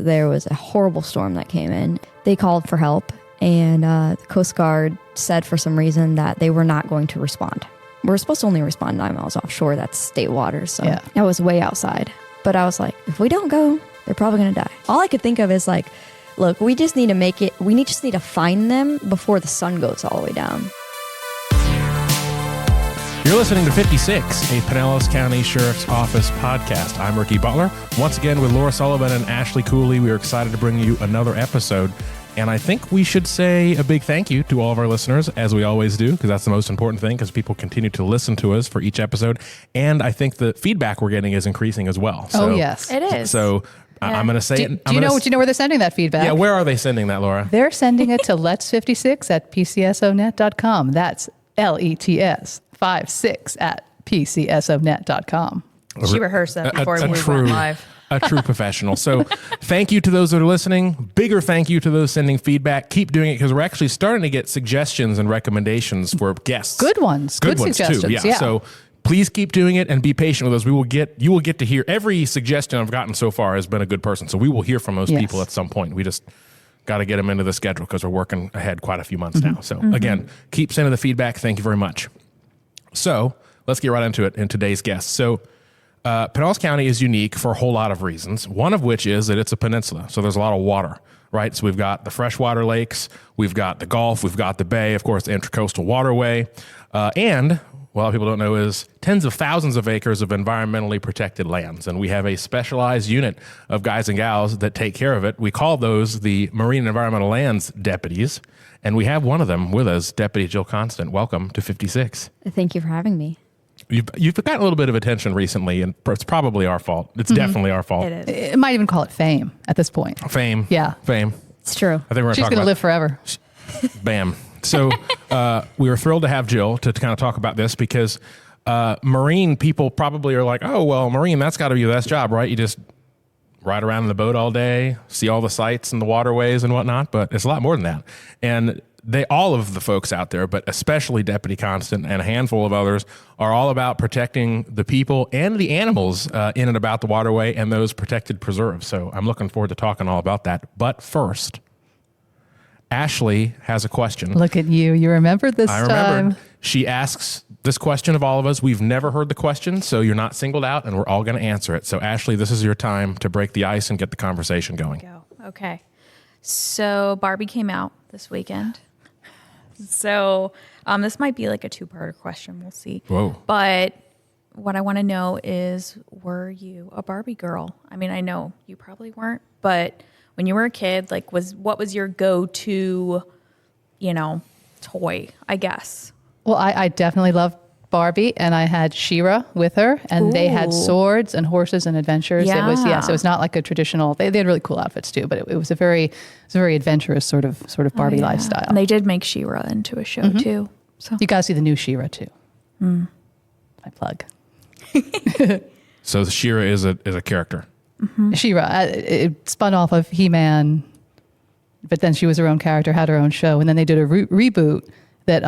there was a horrible storm that came in. They called for help, and the Coast Guard said for some reason that they were not going to respond. We're supposed to only respond 9 miles offshore. That's state waters, so I was way outside. But I was like, if we don't go, they're probably going to die. All I could think of is like, look, we just need to make it, just need to find them before the sun goes all the way down. You're listening to 56, a Pinellas County Sheriff's Office podcast. I'm Ricky Butler. Once again with Laura Sullivan and Ashley Cooley, we are excited to bring you another episode. And I think we should say a big thank you to all of our listeners, as we always do, because that's the most important thing, because people continue to listen to us for each episode. And I think the feedback we're getting is increasing as well. So, yes. It is. So I'm going to say it. Do you know where they're sending that feedback? Yeah, where are they sending that, Laura? They're sending it to lets56@pcssonet.com. That's LETS56@pcssonet.com. She rehearsed that before we went live. A true professional. So thank you to those that are listening. Bigger thank you to those sending feedback. Keep doing it, because we're actually starting to get suggestions and recommendations for guests. Good ones. Good ones suggestions. too. Yeah. So please keep doing it and be patient with us. You will get to hear every suggestion I've gotten so far has been a good person. So we will hear from those people at some point. We just got to get them into the schedule because we're working ahead quite a few months now. So again, keep sending the feedback. Thank you very much. So let's get right into it in today's guest. So Pinellas County is unique for a whole lot of reasons, one of which is that it's a peninsula, so there's a lot of water, right? So we've got the freshwater lakes, we've got the Gulf, we've got the Bay, of course, the Intracoastal Waterway, and what a lot of people don't know is tens of thousands of acres of environmentally protected lands, and we have a specialized unit of guys and gals that take care of it. We call those the Marine and Environmental Lands Deputies, and we have one of them with us, Deputy Jill Constant. Welcome to 56. Thank you for having me. You've gotten a little bit of attention recently, and it's probably our fault. It's definitely our fault. It is. It might even call it fame at this point. Fame. Yeah. Fame. It's true. I think we're She's going to live forever. Bam. So we were thrilled to have Jill to kind of talk about this, because Marine people probably are like, oh, well, Marine, that's got to be your best job, right? You just ride around in the boat all day, see all the sights and the waterways and whatnot, but it's a lot more than that. And all of the folks out there, but especially Deputy Constant and a handful of others, are all about protecting the people and the animals in and about the waterway and those protected preserves. So I'm looking forward to talking all about that. But first, Ashley has a question. Look at you. You remembered this time. I remembered. She asks this question of all of us. We've never heard the question, so you're not singled out, and we're all going to answer it. So Ashley, this is your time to break the ice and get the conversation going. Okay. So Barbie came out this weekend. So this might be like a two-part question. We'll see. Whoa. But what I want to know is, were you a Barbie girl? I mean, I know you probably weren't, but when you were a kid, like, what was your go-to, toy, I guess? Well, I definitely loved Barbie, and I had She-Ra with her, and they had swords and horses and adventures. Yeah. So it's not like a traditional. They had really cool outfits too, but it was a very adventurous sort of Barbie lifestyle. And they did make She-Ra into a show too. So you guys see the new She-Ra too. My plug. So She-Ra is a character. She-Ra, it spun off of He-Man, but then she was her own character, had her own show, and then they did a reboot that.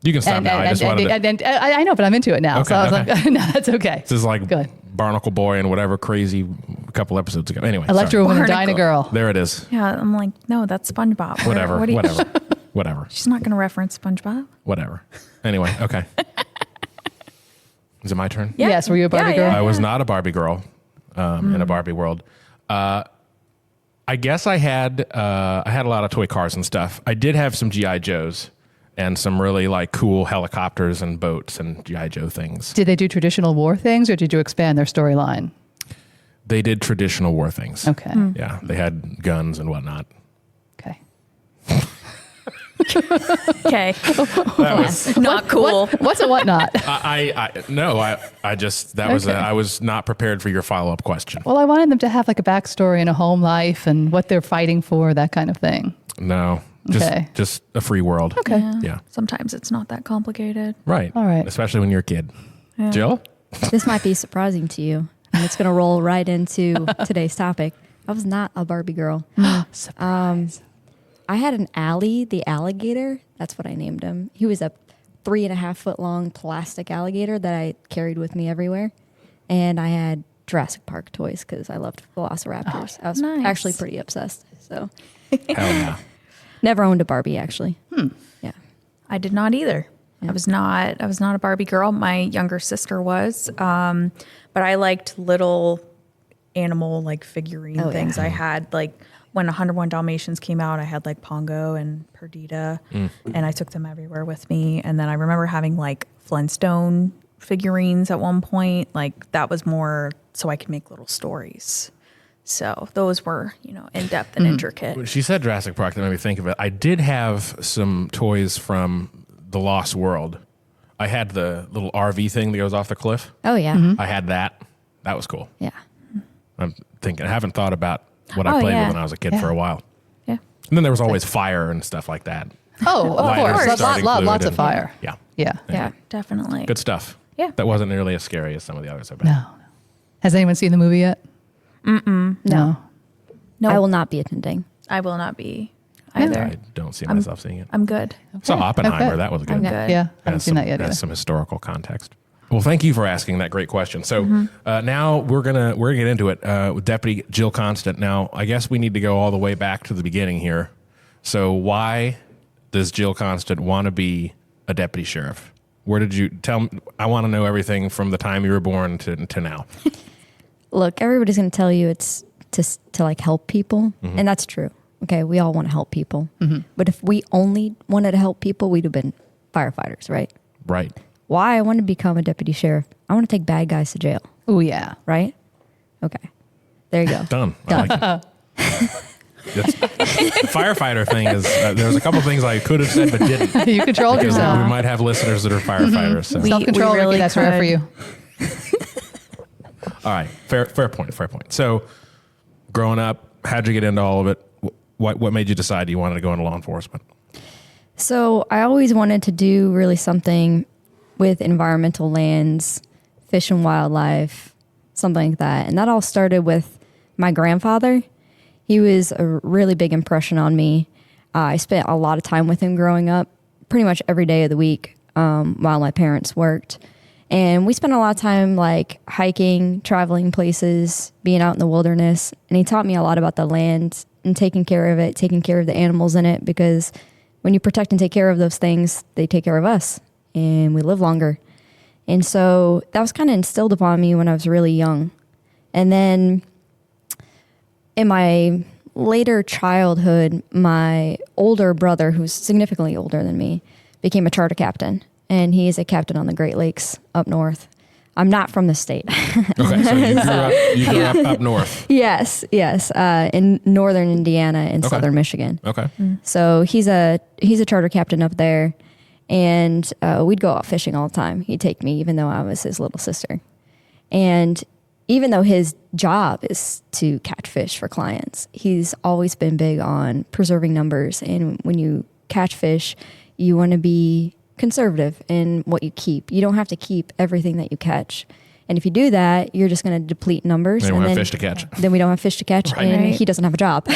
You can stop now. I know, but I'm into it now. Okay, so I was like, no, that's okay. This is like Good. Barnacle Boy and whatever crazy a couple episodes ago. Anyway, Electro Woman and Barnacle. Dinah Girl. there it is. yeah, I'm like, no, that's SpongeBob. Whatever. What do you- Whatever. She's not going to reference SpongeBob. Whatever. Anyway, okay. Is it my turn? Yeah. Yes, were you a Barbie girl? I was not a Barbie girl in a Barbie world. I guess I had a lot of toy cars and stuff. I did have some G.I. Joes and some really like cool helicopters and boats and G.I. Joe things. Did they do traditional war things, or did you expand their storyline? They did traditional war things. Okay. Yeah, they had guns and whatnot. Okay. Okay. That was Not cool. What's a whatnot? I was not prepared for your follow-up question. Well, I wanted them to have like a backstory and a home life and what they're fighting for, that kind of thing. No. Just a free world. Okay. Yeah. Sometimes it's not that complicated. Right. All right. Especially when you're a kid. Yeah. Jill? This might be surprising to you, and it's going to roll right into today's topic. I was not a Barbie girl. Surprise. I had an the alligator. That's what I named him. He was a 3.5 foot long plastic alligator that I carried with me everywhere. And I had Jurassic Park toys because I loved velociraptors. I was nice. actually pretty obsessed. So Hell yeah. never owned a Barbie actually. Yeah. I did not either. I was not a Barbie girl. My younger sister was, but I liked little animal like figurine things. I had like when 101 Dalmatians came out, I had like Pongo and Perdita, and I took them everywhere with me. And then I remember having like Flintstone figurines at one point. Like that was more so I could make little stories. So those were, in depth and intricate. When she said Jurassic Park, that made me think of it. I did have some toys from The Lost World. I had the little RV thing that goes off the cliff. Oh yeah. I had that. That was cool. Yeah. I'm thinking, I haven't thought about what I played with when I was a kid for a while. Yeah. And then there was always fire and stuff like that. Oh, of Lighters, course. starting fluid Lots of and- fire. Yeah. Yeah. Yeah, definitely. Good stuff. Yeah. That wasn't nearly as scary as some of the others I've been. No. Has anyone seen the movie yet? No. No. I will not be attending. I will not be either. I don't see myself seeing it. I'm good. Saw Oppenheimer. Okay. That was good. I'm good. Yeah. I haven't Has seen some, that yet has either. some historical context. Well, thank you for asking that great question. So now we're gonna get into it with Deputy Jill Constant. Now, I guess we need to go all the way back to the beginning here. So, why does Jill Constant want to be a deputy sheriff? Where did you tell me? I want to know everything from the time you were born to now. Look, everybody's going to tell you it's to like help people, and that's true. Okay, we all want to help people, but if we only wanted to help people, we'd have been firefighters, right? Right. Why I want to become a deputy sheriff? I want to take bad guys to jail, Oh, yeah. right? Okay, there you go. Done. I like it. The firefighter thing is there was a couple things I could have said but didn't. You controlled Because yourself. we might have listeners that are firefighters. So. Self-control, we really Ricky, that's rare for you. All right, fair point. So, growing up, how'd you get into all of it? What made you decide you wanted to go into law enforcement? So I always wanted to do really something with environmental lands, fish and wildlife, something like that. And that all started with my grandfather. He was a really big impression on me. I spent a lot of time with him growing up, pretty much every day of the week while my parents worked. And we spent a lot of time like hiking, traveling places, being out in the wilderness. And he taught me a lot about the land and taking care of it, taking care of the animals in it, because when you protect and take care of those things, they take care of us and we live longer. And so that was kind of instilled upon me when I was really young. And then in my later childhood, my older brother, who's significantly older than me, became a charter captain. And he is a captain on the Great Lakes up north. I'm not from the state. Okay, so you grew up north. Yes, in northern Indiana and southern Michigan. Okay. So he's a charter captain up there, and we'd go out fishing all the time. He'd take me, even though I was his little sister. And even though his job is to catch fish for clients, he's always been big on preserving numbers. And when you catch fish, you want to be conservative in what you keep. You don't have to keep everything that you catch. And if you do that, you're just going to deplete numbers. They don't and have then, fish to catch. Then we don't have fish to catch, and Right. he doesn't have a job.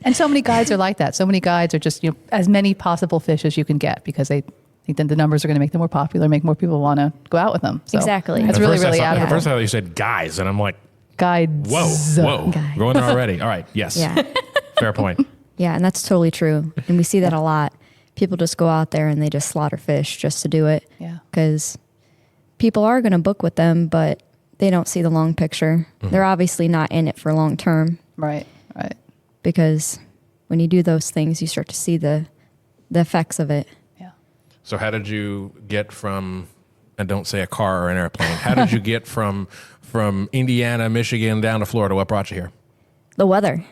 And so many guides are like that. So many guides are just, as many possible fish as you can get because they think that the numbers are going to make them more popular, make more people want to go out with them. So Exactly. That's At really, first really At admirable. first I thought you said guys, and I'm like, Guides. whoa. Guy. Going there already. All right, yes. Yeah. Fair point. Yeah, and that's totally true. And we see that a lot. People just go out there and they just slaughter fish just to do it. Yeah. Because people are going to book with them, but they don't see the long picture. They're obviously not in it for long term, Right. because when you do those things, you start to see the effects of it. Yeah. So how did you get from, and don't say a car or an airplane, how did you get from Indiana, Michigan down to Florida? What brought you here? The weather.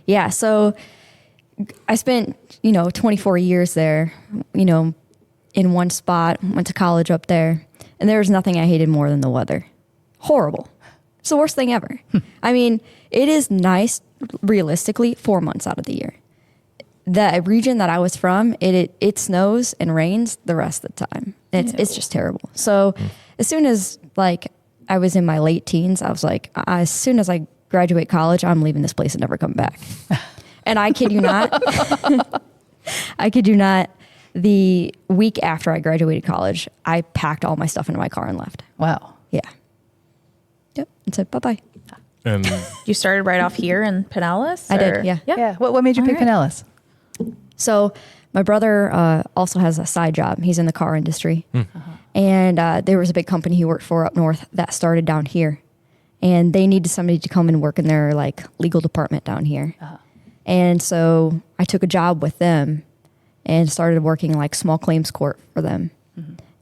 Yeah, so I spent, 24 years there, in one spot, went to college up there, and there was nothing I hated more than the weather. Horrible. It's the worst thing ever. I mean, it is nice, realistically, 4 months out of the year. The region that I was from, it snows and rains the rest of the time. It's just terrible. So as soon as, I was in my late teens, I was like, as soon as I graduate college, I'm leaving this place and never come back. And I kid you not, the week after I graduated college, I packed all my stuff into my car and left. Wow. Yeah. Yep. And said, bye-bye. And You started right off here in Pinellas? I did, yeah. Yeah. What made you pick Pinellas? So my brother also has a side job. He's in the car industry. And there was a big company he worked for up north that started down here. And they needed somebody to come and work in their like legal department down here. And so I took a job with them and started working like small claims court for them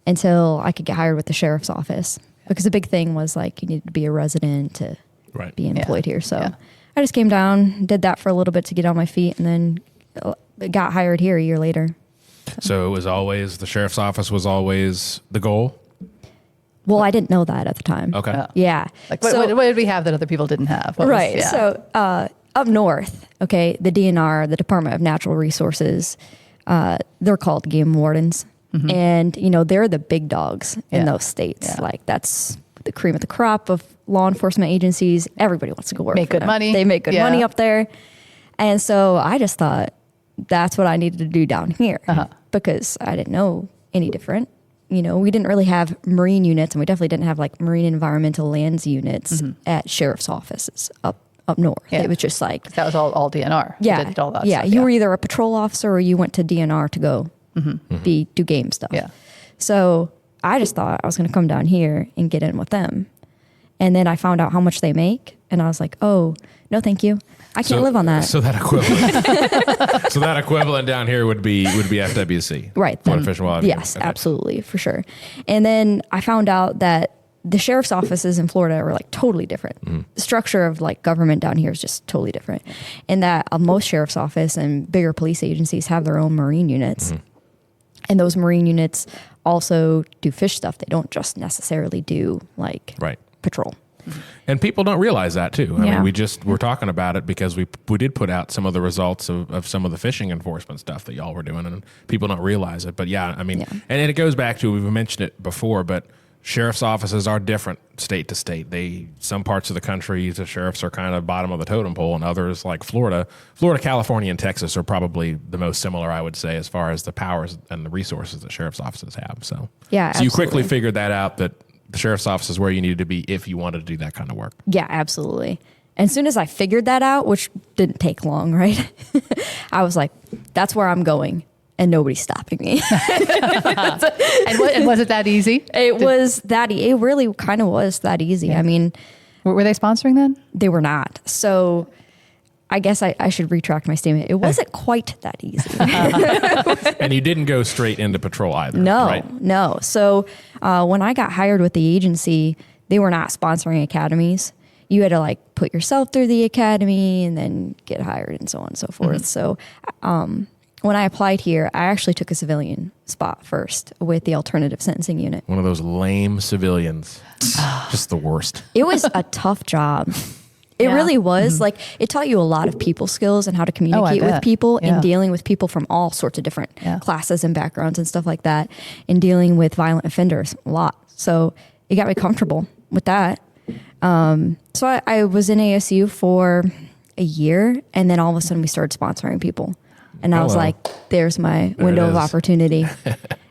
until I could get hired with the sheriff's office. Because the big thing was like you needed to be a resident to be employed here. So I just came down, did that for a little bit to get on my feet, and then got hired here a year later. So it was always, the sheriff's office was always the goal? Well, I didn't know that at the time. Okay. Yeah. Like what did we have that other people didn't have? So up north, okay, the DNR, the Department of Natural Resources, they're called game wardens. And, you know, they're the big dogs in those states. Yeah. Like that's the cream of the crop of law enforcement agencies. Everybody wants to go work Make for good them. money. They make good money up there. And so I just thought that's what I needed to do down here because I didn't know any different. You know, we didn't really have marine units, and we definitely didn't have like marine environmental lands units at sheriff's offices up north. Yeah. It was just like That was all DNR. yeah, Did all that yeah. stuff, You were either a patrol officer or you went to DNR to go do game stuff. Yeah. So I just thought I was going to come down here and get in with them, and then I found out how much they make, and I was like, oh no, thank you. I can't live on that. So that equivalent, down here would be FWC, Right. Florida Fish and Wildlife. Yes, absolutely, for sure. And then I found out that the sheriff's offices in Florida are like totally different. The structure of like government down here is just totally different. And that most sheriff's office and bigger police agencies have their own marine units. And those marine units also do fish stuff. They don't just necessarily do like patrol. And people don't realize that too. I Yeah. mean, we're talking about it because we did put out some of the results of some of the fishing enforcement stuff that y'all were doing, and people don't realize it. But yeah, I mean, and it goes back to, we've mentioned it before, but sheriff's offices are different state to state. Some parts of the country, the sheriffs are kind of bottom of the totem pole, and others like Florida, California, and Texas are probably the most similar, I would say, as far as the powers and the resources that sheriff's offices have. So Yeah, so you quickly absolutely. figured that out, that the sheriff's office is where you needed to be if you wanted to do that kind of work. Yeah, absolutely. And as soon as I figured that out, which didn't take long, right? I was like, that's where I'm going, and nobody's stopping me. And was it that easy? It really kind of was that easy. Yeah. I mean, Were they sponsoring then? they were not. So I guess I should retract my statement. It wasn't quite that easy. And you didn't go straight into patrol either. No, right? no. So when I got hired with the agency, they were not sponsoring academies. You had to like put yourself through the academy and then get hired and so on and so forth. So when I applied here, I actually took a civilian spot first with the alternative sentencing unit. One of those lame civilians. Just the worst. It was a tough job. It really was. Like, it taught you a lot of people skills and how to communicate with bet. people Yeah. and dealing with people from all sorts of different classes and backgrounds and stuff like that, and dealing with violent offenders a lot. So it got me comfortable with that. So I was in ASU for a year, and then all of a sudden we started sponsoring people. And I was like, there's my window of opportunity.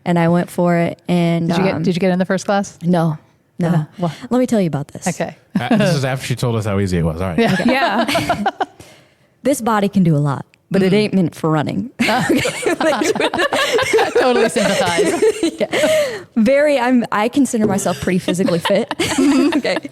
And I went for it. And Did you get in the first class? No. Well, Let me tell you about this. okay. This is after she told us how easy it was. All right. Yeah. This body can do a lot, but it ain't meant for running. Totally sympathize. I consider myself pretty physically fit. Okay.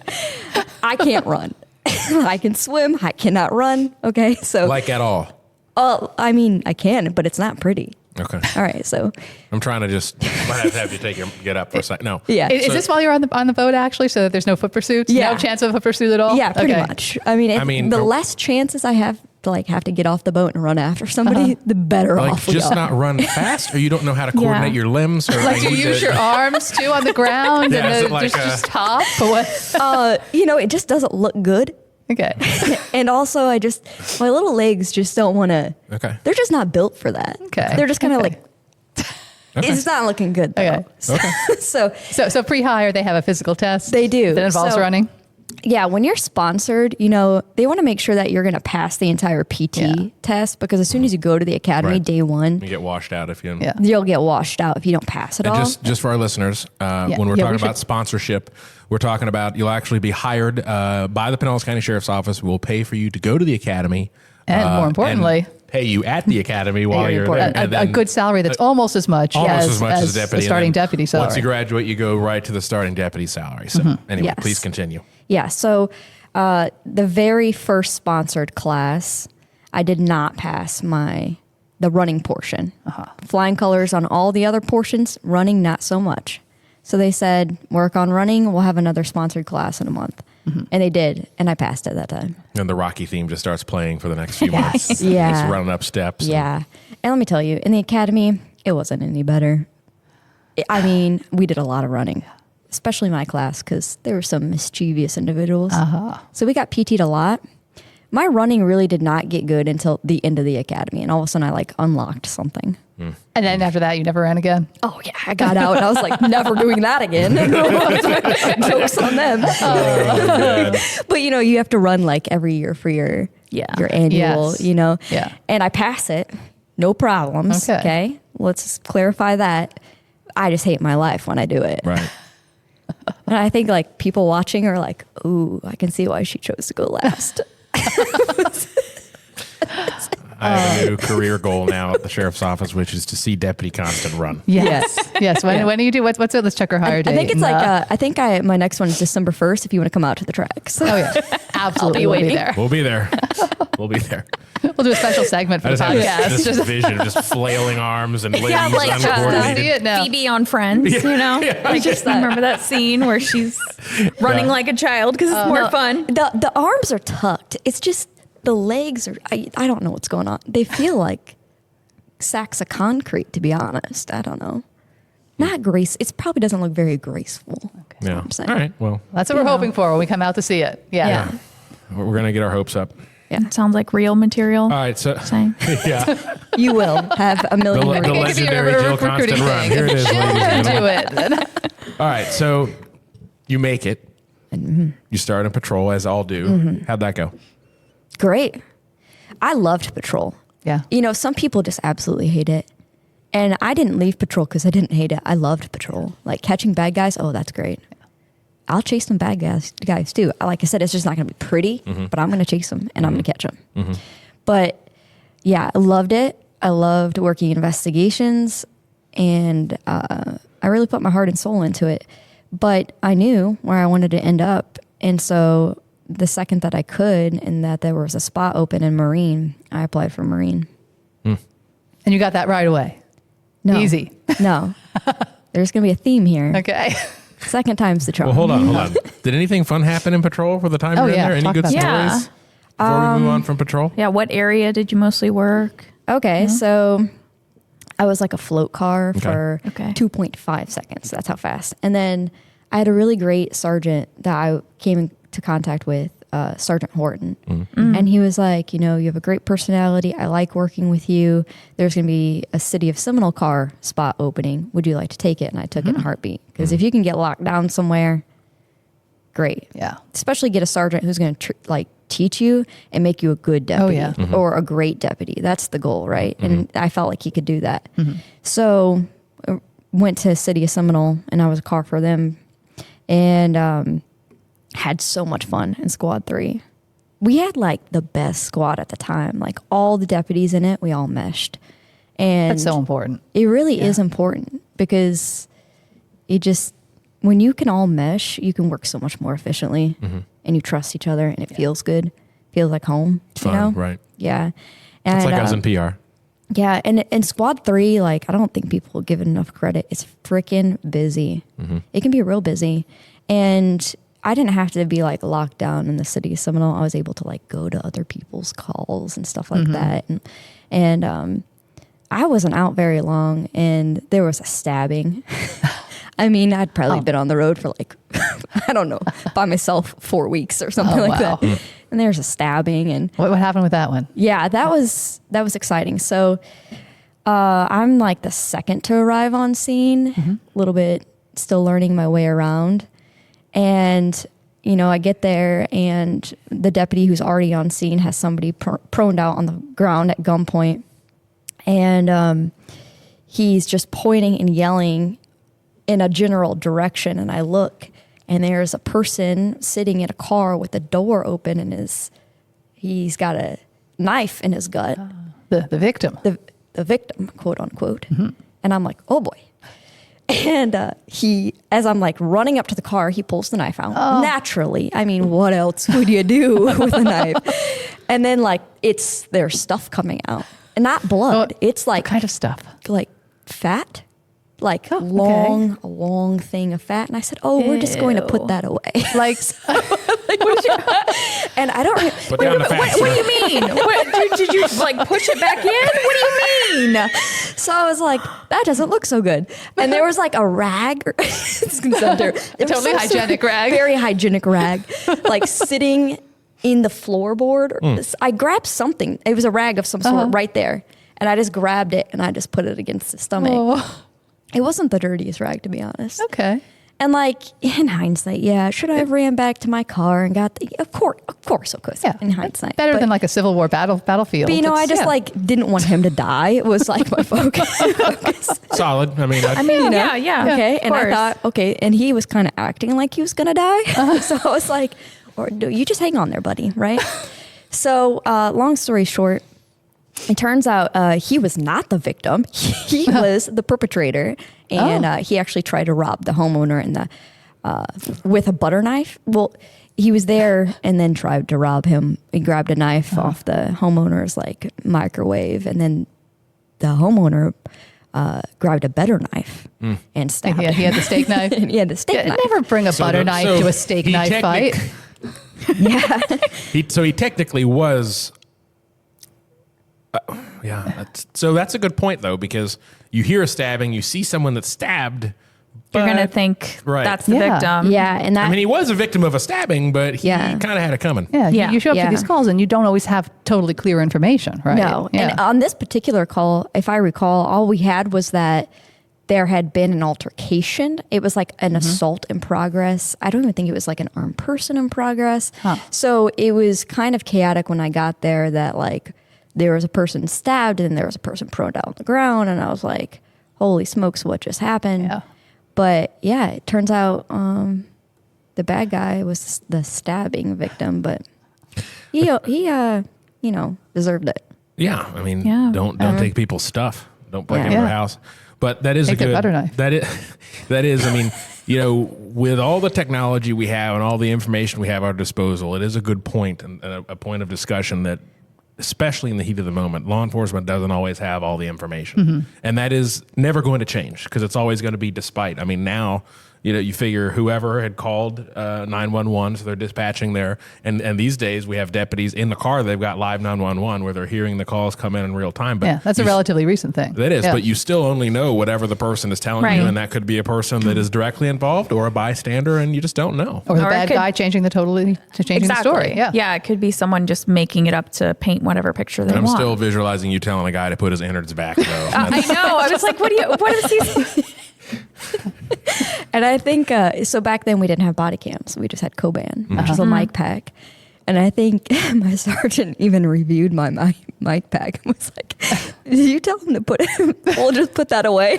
I can't run. I can swim. I cannot run. Okay. So Like at all. I mean, I can, but it's not pretty. Okay. All right. So I'm trying to might have to have you get up for a second. No. yeah. Is this while you're on the boat actually, so that there's no foot pursuits? Yeah. No chance of a pursuit at all? Yeah, pretty Okay. much. I mean, the less chances I have to have to get off the boat and run after somebody, the better Like off we just are. not run fast, or you don't know how to coordinate your limbs, or Like, do you use your arms too on the ground Yeah, is and it like just hop? Or what? It just doesn't look good. Okay. And also, my little legs just don't want to. Okay. They're just not built for that. Okay. They're just kind of Okay. like. It's not looking good though. Okay. So So pre-hire, they have a physical test. They do. That involves So- running. Yeah, when you're sponsored, they want to make sure that you're going to pass the entire PT test, because as soon as you go to the academy, day one, you get washed out if you. You'll get washed out if you don't pass it all. Just for our listeners, when we're talking about sponsorship, we're talking about you'll actually be hired by the Pinellas County Sheriff's Office. We'll pay for you to go to the academy, and more importantly, pay you at the academy while you're there. A good salary that's almost as much as deputy. The starting deputy salary. Once you graduate, you go right to the starting deputy salary. So anyway, please continue. Yeah. So the very first sponsored class, I did not pass the running portion. Flying colors on all the other portions, running not so much. So they said, work on running. We'll have another sponsored class in a month. And they did, and I passed it that time. And the Rocky theme just starts playing for the next few months. Yeah. Just running up steps. Yeah. And let me tell you, in the academy, it wasn't any better. I mean, we did a lot of running, especially my class, because there were some mischievous individuals. So we got PT'd a lot. My running really did not get good until the end of the academy, and all of a sudden I unlocked something. And then after that, you never ran again? Oh, yeah. I got out, and I was like, never doing that again. Jokes on them. But, you have to run every year for your annual, Yeah. And I pass it. No problems. Okay. Let's clarify that. I just hate my life when I do it. Right. And I think people watching are like, ooh, I can see why she chose to go last. I have a new career goal now at the sheriff's office, which is to see Deputy Constant run. Yes. When do you do? What's it? Let's check her hire date. I think it's my next one is December 1st if you want to come out to the tracks. Oh, yeah. Absolutely. We'll be there. We'll be there. We'll be there. We'll do a special segment for the podcast. This vision of just flailing arms and limbs I see it now. Phoebe on Friends, remember that scene where she's running like a child because it's more fun. The arms are tucked. It's just the legs are, I don't know what's going on. They feel like sacks of concrete, to be honest. I don't know. Not grace. It probably doesn't look very graceful. Okay. Yeah. All right. Well, that's what we're hoping for when we come out to see it. Yeah. We're going to get our hopes up. Yeah. It sounds like real material. All right. So, yeah. You will have a million. The legendary Jill Constant run. Here it is, ladies and gentlemen. Do it. All right. So you make it. You start in patrol, as all do. How'd that go? Great. I loved patrol. Yeah. Some people just absolutely hate it. And I didn't leave patrol because I didn't hate it. I loved patrol. Catching bad guys, oh, that's great. I'll chase some bad guys too. Like I said, it's just not going to be pretty, but I'm going to chase them and I'm going to catch them. But yeah, I loved it. I loved working investigations, and I really put my heart and soul into it. But I knew where I wanted to end up. And so the second that I could, and that there was a spot open in Marine, I applied for Marine. And you got that right away? No. Easy. No. There's going to be a theme here. Okay. Second time's the charm. Well, hold on. Did anything fun happen in patrol for the time you're in there? Any good stories before we move on from patrol? Yeah. What area did you mostly work? Okay. So I was like a float car for 2.5 seconds. That's how fast. And then I had a really great sergeant that I came into contact with, Sergeant Horton. And he was like, you have a great personality. I like working with you. There's going to be a City of Seminole car spot opening. Would you like to take it? And I took it in a heartbeat. Because if you can get locked down somewhere, great. Yeah. Especially get a sergeant who's going to teach you and make you a good deputy or a great deputy. That's the goal, right? And I felt like he could do that. So I went to City of Seminole, and I was a car for them. And had so much fun in Squad 3. We had the best squad at the time. All the deputies in it, we all meshed. And that's so important. It really is important, because when you can all mesh, you can work so much more efficiently, and you trust each other, and it feels good. Feels like home. Fun, right? Yeah. And, it's like us in PR. Yeah. And in Squad 3, I don't think people give it enough credit. It's freaking busy. It can be real busy. And I didn't have to be locked down in the City of Seminole. I was able to go to other people's calls and stuff like that. And I wasn't out very long, and there was a stabbing. I mean, I'd probably been on the road for I don't know, by myself 4 weeks or something that. And there's a stabbing. And what happened with that one? Yeah, that was exciting. So I'm the second to arrive on scene, a little bit still learning my way around. And, I get there and the deputy who's already on scene has somebody proned out on the ground at gunpoint. And he's just pointing and yelling in a general direction. And I look, and there's a person sitting in a car with the door open, and he's got a knife in his gut. The victim. The victim, quote unquote. Mm-hmm. And I'm like, oh boy. And as I'm like running up to the car, he pulls the knife out. Oh. Naturally. I mean, what else would you do with a knife? And then there's stuff coming out. And not blood. It's like. What kind of stuff? Like fat. Like a long thing of fat. And I said, we're just going to put that away. And I don't. What do you mean? Did you push it back in? What do you mean? So I was like, that doesn't look so good. And there was like a rag. It's totally hygienic rag. Very hygienic rag. Like sitting in the floorboard. I grabbed something. It was a rag of some sort right there. And I just grabbed it and I just put it against his stomach. Oh. It wasn't the dirtiest rag, to be honest. Okay. And in hindsight, should I have ran back to my car and got of course. Yeah. In hindsight. Better than a Civil War battlefield. But I just didn't want him to die. It was my focus. Solid. I mean, yeah. Okay. And I thought, okay. And he was kind of acting like he was going to die. So I was like, you just hang on there, buddy. Right. So long story short, it turns out he was not the victim. He was the perpetrator, and he actually tried to rob the homeowner with a butter knife. Well, he was there and then tried to rob him. He grabbed a knife off the homeowner's microwave, and then the homeowner grabbed a better knife and stabbed him. He had the steak knife. He had the steak knife. Never bring a butter knife to a steak knife fight. Yeah. So he technically was. So that's a good point, though, because you hear a stabbing, you see someone that's stabbed. You're going to think that's the victim. Yeah. And he was a victim of a stabbing, but he kind of had it coming. Yeah. You show up to these calls and you don't always have totally clear information, right? No. Yeah. And on this particular call, if I recall, all we had was that there had been an altercation. It was like an assault in progress. I don't even think it was like an armed person in progress. Huh. So it was kind of chaotic when I got there that there was a person stabbed and there was a person prone out on the ground. And I was like, holy smokes, what just happened? Yeah. But it turns out the bad guy was the stabbing victim, but he deserved it. Yeah. I mean, don't take people's stuff. Don't break into their house. But that is take a good butter knife. That is, I mean, with all the technology we have and all the information we have at our disposal, it is a good point and a point of discussion that, especially in the heat of the moment, law enforcement doesn't always have all the information. And that is never going to change because it's always going to be despite. I mean, now, you figure whoever had called 911, so they're dispatching there. And these days we have deputies in the car. They've got live 911 where they're hearing the calls come in real time. But that's a relatively recent thing. That is, but you still only know whatever the person is telling you. And that could be a person that is directly involved or a bystander, and you just don't know. Or the bad guy changing the story. Yeah, it could be someone just making it up to paint whatever picture they want. I'm still visualizing you telling a guy to put his innards back, though. I know. I was like, what is he... And I think, so back then we didn't have body cams. We just had Coban, which is a mic pack. And I think my sergeant even reviewed my mic pack and was like, did you tell him to we'll just put that away?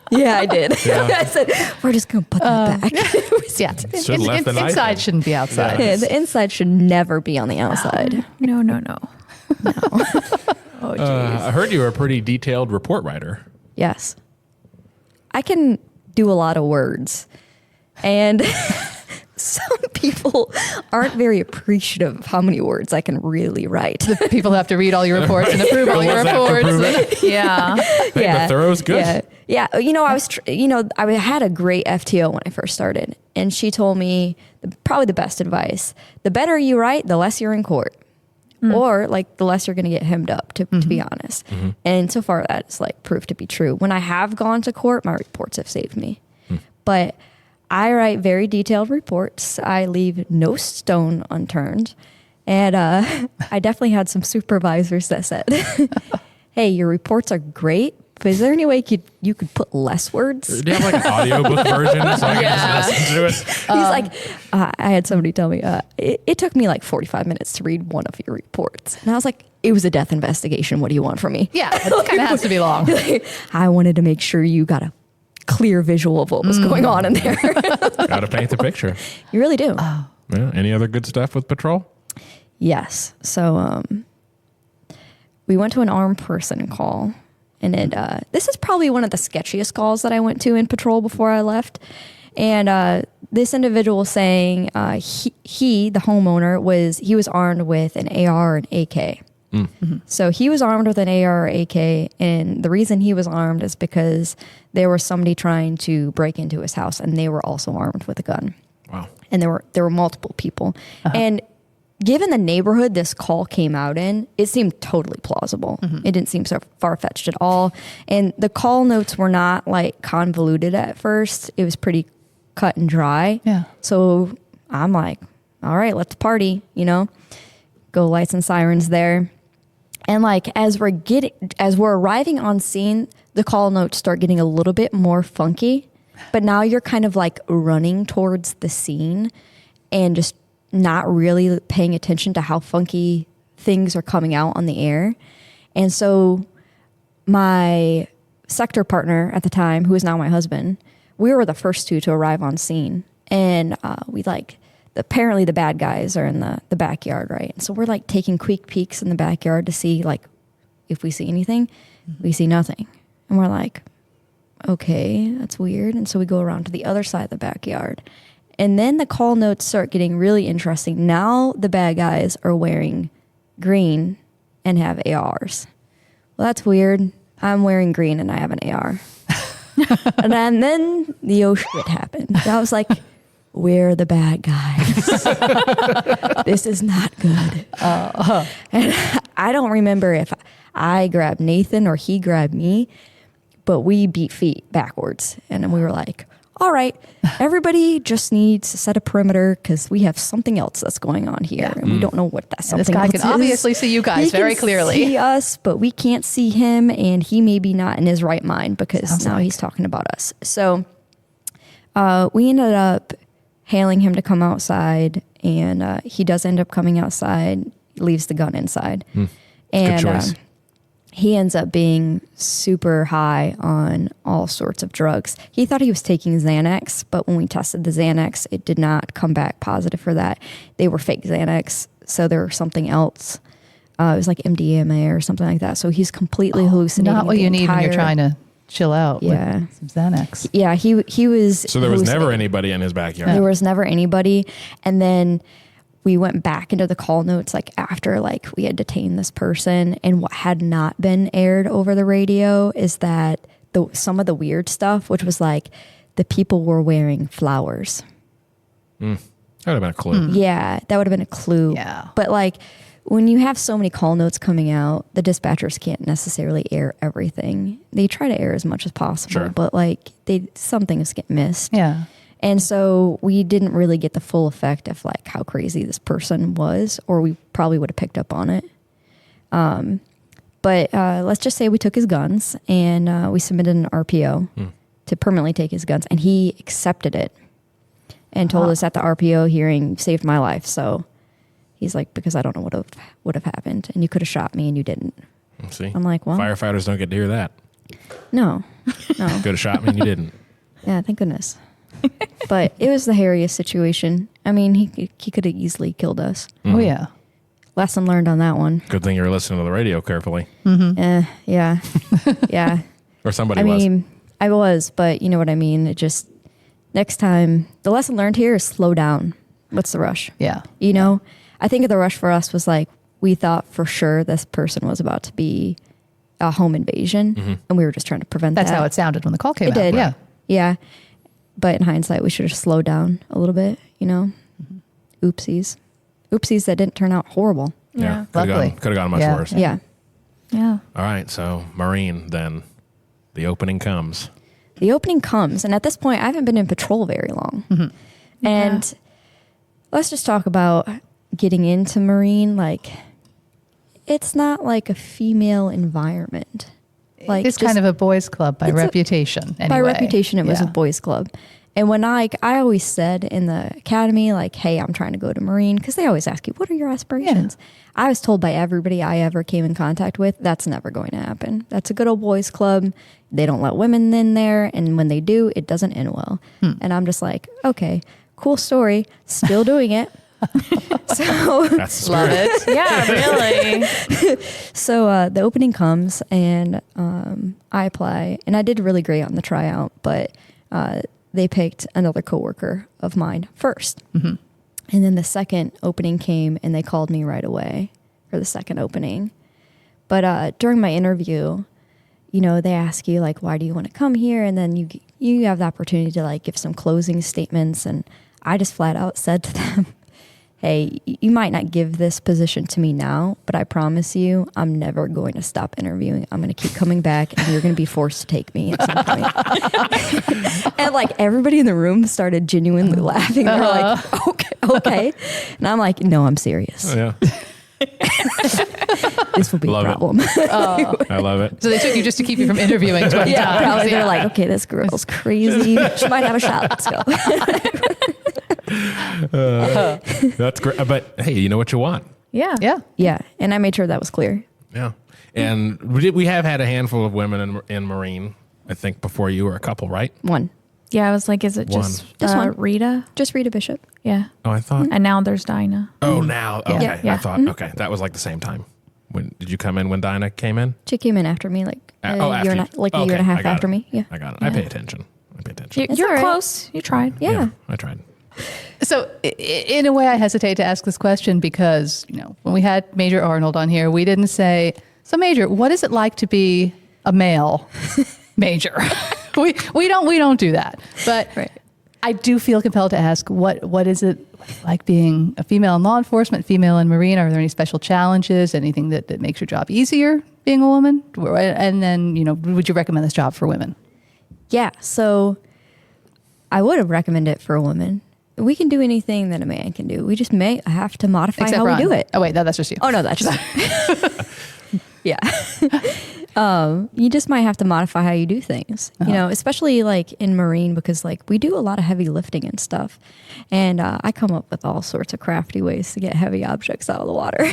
Yeah, I did. Yeah. I said, we're just going to put that back. Inside shouldn't be outside. Yeah, the inside should never be on the outside. No. Oh, geez. I heard you were a pretty detailed report writer. Yes. I can do a lot of words. And some people aren't very appreciative of how many words I can really write. The people have to read all your reports and approve all your reports. Yeah. But thorough is good. Yeah. I had a great FTO when I first started. And she told me probably the best advice. The better you write, the less you're in court. Or the less you're going to get hemmed up, to be honest. And so far that's proved to be true. When I have gone to court, my reports have saved me. But I write very detailed reports. I leave no stone unturned. And I definitely had some supervisors that said, hey, your reports are great, is there any way you could put less words? Do you have like an audiobook version so I can just listen to it? He's like, I had somebody tell me, it took me like 45 minutes to read one of your reports. And I was like, it was a death investigation. What do you want from me? Yeah, it kind of has to be long. I wanted to make sure you got a clear visual of what was going on in there. Got to paint the picture. You really do. Yeah. Any other good stuff with patrol? Yes. So we went to an armed person call. And this is probably one of the sketchiest calls that I went to in patrol before I left. And this individual was saying he, the homeowner, was armed with an AR and AK. Mm-hmm. So he was armed with an AR or AK, and the reason he was armed is because there was somebody trying to break into his house, and they were also armed with a gun. Wow! And there were multiple people, and given the neighborhood this call came out in, it seemed totally plausible. Mm-hmm. It didn't seem so far-fetched at all, and the call notes were not like convoluted at first. It was pretty cut and dry. Yeah. So I'm like, all right, let's party. Go lights and sirens there. And like as we're arriving on scene, the call notes start getting a little bit more funky. But now you're kind of like running towards the scene and just not really paying attention to how funky things are coming out on the air. And so my sector partner at the time, who is now my husband, we were the first two to arrive on scene. And apparently the bad guys are in the backyard, right? So we're like taking quick peeks in the backyard to see like if we see anything. We see nothing. And we're like, okay, that's weird. And so we go around to the other side of the backyard. And then the call notes start getting really interesting. Now the bad guys are wearing green and have ARs. Well, that's weird. I'm wearing green and I have an AR. And then the oh shit happened. I was like, we're the bad guys. This is not good. And I don't remember if I grabbed Nathan or he grabbed me, but we beat feet backwards. And we were like, all right, everybody just needs to set a perimeter because we have something else that's going on here. Yeah. And we don't know what that something this guy else can is. obviously see you guys very clearly. He can see us, but we can't see him. And he may be not in his right mind because he's talking about us. So we ended up hailing him to come outside, and he does end up coming outside, leaves the gun inside. And good choice. He ends up being super high on all sorts of drugs. He thought he was taking Xanax, but when we tested the Xanax, it did not come back positive for that. They were fake Xanax, so there was something else. It was like MDMA or something like that. So he's completely hallucinating. Not what you need when you're trying to chill out with some Xanax. Yeah, he was. So there was never anybody in his backyard. There was never anybody. And then we went back into the call notes like after like we had detained this person, and what had not been aired over the radio is that some of the weird stuff, which was like the people were wearing flowers. That would have been a clue. Yeah, that would have been a clue. Yeah. But like when you have so many call notes coming out, the dispatchers can't necessarily air everything. They try to air as much as possible, but like some things get missed. Yeah. And so we didn't really get the full effect of like how crazy this person was, or we probably would have picked up on it. But let's just say we took his guns and we submitted an RPO to permanently take his guns, and he accepted it and told us at the RPO hearing saved my life. So he's like, because I don't know what would have happened, and you could have shot me and you didn't. See, I'm like, well, firefighters don't get to hear that. No. Could have shot me and you didn't. Yeah, thank goodness. But it was the hairiest situation. I mean, he could have easily killed us. Oh, yeah. Lesson learned on that one. Good thing you were listening to the radio carefully. Yeah. Yeah. Or somebody was. was. I mean, I was, but you know what I mean? It just, next time, the lesson learned here is slow down. What's the rush? Yeah. You know, I think the rush for us was like, we thought for sure this person was about to be a home invasion, and we were just trying to prevent that. That's how it sounded when the call came out. It did. Yeah. Yeah. But in hindsight, we should have slowed down a little bit, you know? Oopsies. Oopsies that didn't turn out horrible. Yeah. Luckily. Could have gone much worse. Yeah. Yeah. All right. So, Marine, then the opening comes. The opening comes. And at this point, I haven't been in patrol very long. And let's just talk about getting into Marine. Like, it's not like a female environment. Like it's kind of a boys' club by reputation. By reputation, it was a boys' club. And when I always said in the academy, like, hey, I'm trying to go to Marine, because they always ask you, what are your aspirations? Yeah. I was told by everybody I ever came in contact with, that's never going to happen. That's a good old boys' club. They don't let women in there. And when they do, it doesn't end well. And I'm just like, okay, cool story. Still doing it. So That's love it. Yeah, really. So the opening comes and I apply. And I did really great on the tryout, but they picked another coworker of mine first. And then the second opening came and they called me right away for the second opening. But during my interview, you know, they ask you like, why do you want to come here? And then you have the opportunity to like give some closing statements. And I just flat out said to them, hey, you might not give this position to me now, but I promise you, I'm never going to stop interviewing. I'm going to keep coming back and you're going to be forced to take me at some point. And like everybody in the room started genuinely laughing. They're like, okay. And I'm like, no, I'm serious. yeah. This will be Love a problem. I love it. So they took you just to keep you from interviewing 20 Yeah, times. probably. They're like, okay, this girl's crazy. She might have a shot. Let's go. That's great. But hey, you know what you want. Yeah. Yeah. Yeah, and I made sure that was clear. Yeah. And we have had a handful of women in Marine, I think, before you were a couple, right? One. Yeah, I was like, is it just one. Rita? Just Rita Bishop. Yeah. Oh, I thought. And now there's Dinah. Oh, now. Okay. Yeah. Yeah. I thought, okay, that was like the same time. When did you come in when Dinah came in? She came in after me, like a year and a half after me. Yeah. I got it. I pay attention. It's You're all right. close. You tried. Yeah. I tried. So in a way, I hesitate to ask this question because, you know, when we had Major Arnold on here, we didn't say, so Major, what is it like to be a male major? we don't do that. But Right. I do feel compelled to ask, what is it like being a female in law enforcement, female in Marine? Are there any special challenges, anything that makes your job easier being a woman? And then, you know, would you recommend this job for women? Yeah. So I would have recommended it for a woman. We can do anything that a man can do. We just may have to modify Except how Ron. we do it. Oh, wait, no, that's just you. Oh, no, that's just yeah. You just might have to modify how you do things, you know, especially like in Marine, because like we do a lot of heavy lifting and stuff. And I come up with all sorts of crafty ways to get heavy objects out of the water.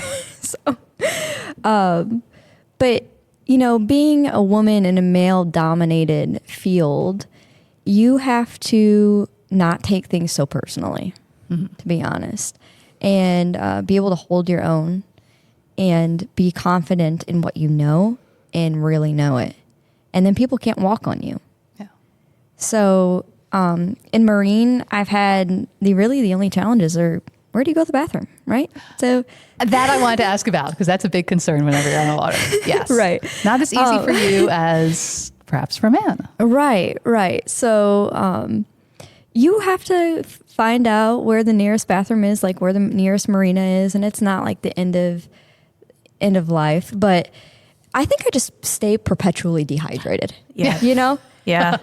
But, you know, being a woman in a male dominated field, you have to not take things so personally, to be honest, and be able to hold your own and be confident in what you know and really know it. And then people can't walk on you. Yeah. So in Marine, I've had the only challenges are, where do you go to the bathroom, right? So That I wanted to ask about because that's a big concern whenever you're on the water. Yes. Right. Not as easy for you as perhaps for a man. Right. So you have to find out where the nearest bathroom is, like where the nearest marina is, and it's not like the end of life. But I think I just stay perpetually dehydrated. Yeah. You know? Yeah.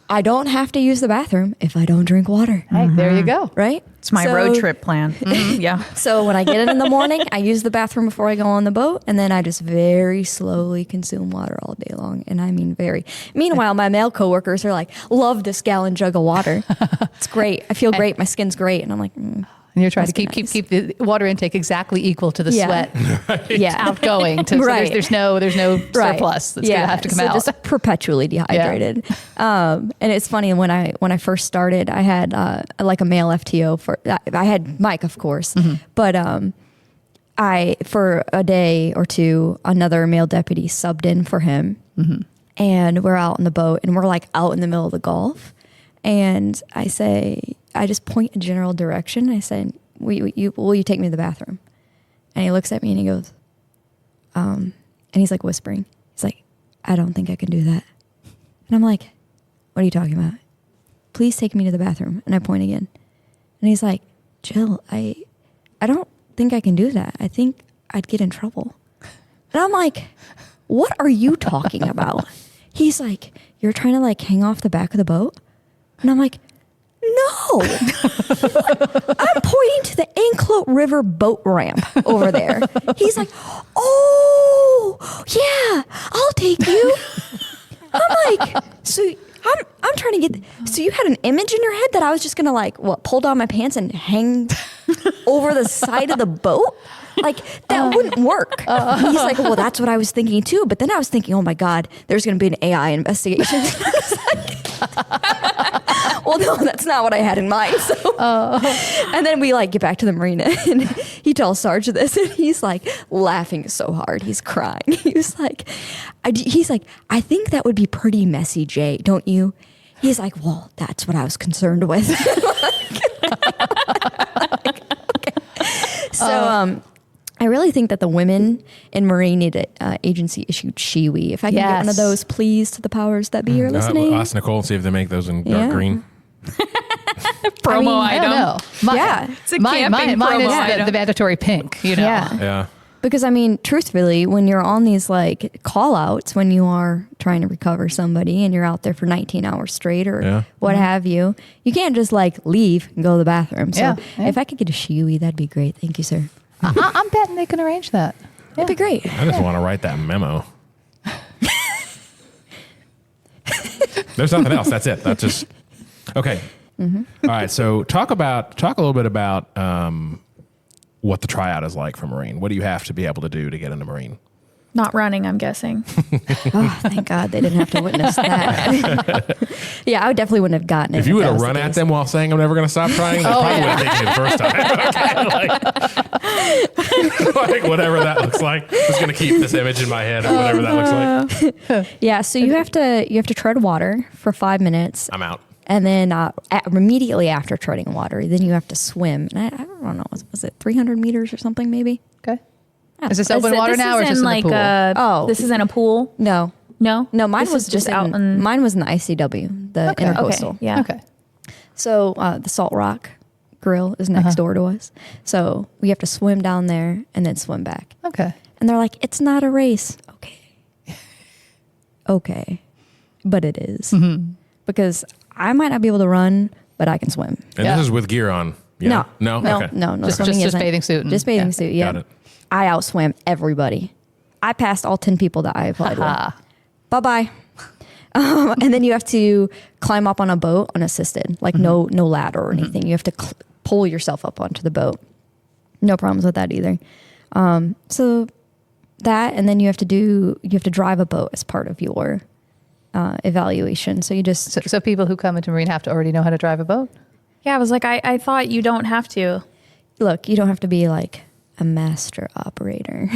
I don't have to use the bathroom if I don't drink water. Hey, there you go. Right? It's my road trip plan. Yeah. So when I get in the morning, I use the bathroom before I go on the boat, and then I just very slowly consume water all day long. And I mean very. Meanwhile, my male coworkers are like, love this gallon jug of water. It's great. I feel great. My skin's great. And I'm like, And you're trying to keep the water intake exactly equal to the sweat outgoing. To, Right. So there's no surplus that's going to have to come out. Just perpetually dehydrated. And it's funny, when I first started, I had like a male FTO I had Mike, of course, but for a day or two, another male deputy subbed in for him, and we're out on the boat, and we're like out in the middle of the Gulf, and I just point a general direction. I said, will you take me to the bathroom? And he looks at me and he goes, and he's like whispering. He's like, I don't think I can do that. And I'm like, what are you talking about? Please take me to the bathroom. And I point again. And he's like, Jill, I don't think I can do that. I think I'd get in trouble. And I'm like, what are you talking about? He's like, you're trying to like hang off the back of the boat? And I'm like, no. I'm pointing to the Anclote River boat ramp over there. He's like, oh, yeah, I'll take you. I'm like, so I'm trying to get, so you had an image in your head that I was just going to like, what, pull down my pants and hang over the side of the boat? Like, that wouldn't work. He's like, well, that's what I was thinking too. But then I was thinking, oh my God, there's going to be an AI investigation. Well, no, that's not what I had in mind. So, and then we like get back to the marina, and he tells Sarge this, and he's like laughing so hard, he's crying. He was like, I think that would be pretty messy, Jay, don't you? He's like, well, that's what I was concerned with. Like, okay. So, I really think that the women in Marine need an agency-issued Shiwi. If I can get one of those, please, to the powers that be are listening. Ask Nicole and see if they make those in dark green. Promo I don't know. It's a camping mine promo is item. the mandatory pink, you know. Yeah. Because, I mean, truthfully, when you're on these like call-outs, when you are trying to recover somebody and you're out there for 19 hours straight or what have you, you can't just like leave and go to the bathroom. So if I could get a Shiwi, that'd be great. Thank you, sir. I'm betting they can arrange that. That'd be great. I just want to write that memo. There's nothing else. That's it. That's just okay. All right. So talk a little bit about what the tryout is like for Marine. What do you have to be able to do to get into Marine? Not running, I'm guessing. Oh, thank God they didn't have to witness that. Yeah, I definitely wouldn't have gotten it. If you would have run at them while saying I'm never going to stop trying, they probably would have taken you the first time. Like whatever that looks like. I'm just going to keep this image in my head of whatever that looks like. Yeah, so you have to tread water for 5 minutes. I'm out. And then immediately after treading water, then you have to swim. And I don't know, was it 300 meters or something maybe? Okay. Is this open water now or is this in the pool? This is in a pool? No. No? Mine This was is just out in... Mine was in the ICW, the intercoastal. Okay, yeah. Okay. So the Salt Rock Grill is next door to us. So we have to swim down there and then swim back. Okay. And they're like, it's not a race. Okay. But it is. Because I might not be able to run, but I can swim. And this is with gear on. Yeah. No. Okay. No. Just bathing suit. Just bathing suit, yeah. Got it. I outswam everybody. I passed all 10 people that I applied with. Bye-bye. And then you have to climb up on a boat unassisted, like no ladder or anything. You have to pull yourself up onto the boat. No problems with that either. So that, and then you have to drive a boat as part of your evaluation. So you just... So people who come into Marine have to already know how to drive a boat? Yeah, I was like, I thought you don't have to. Look, you don't have to be like a master operator.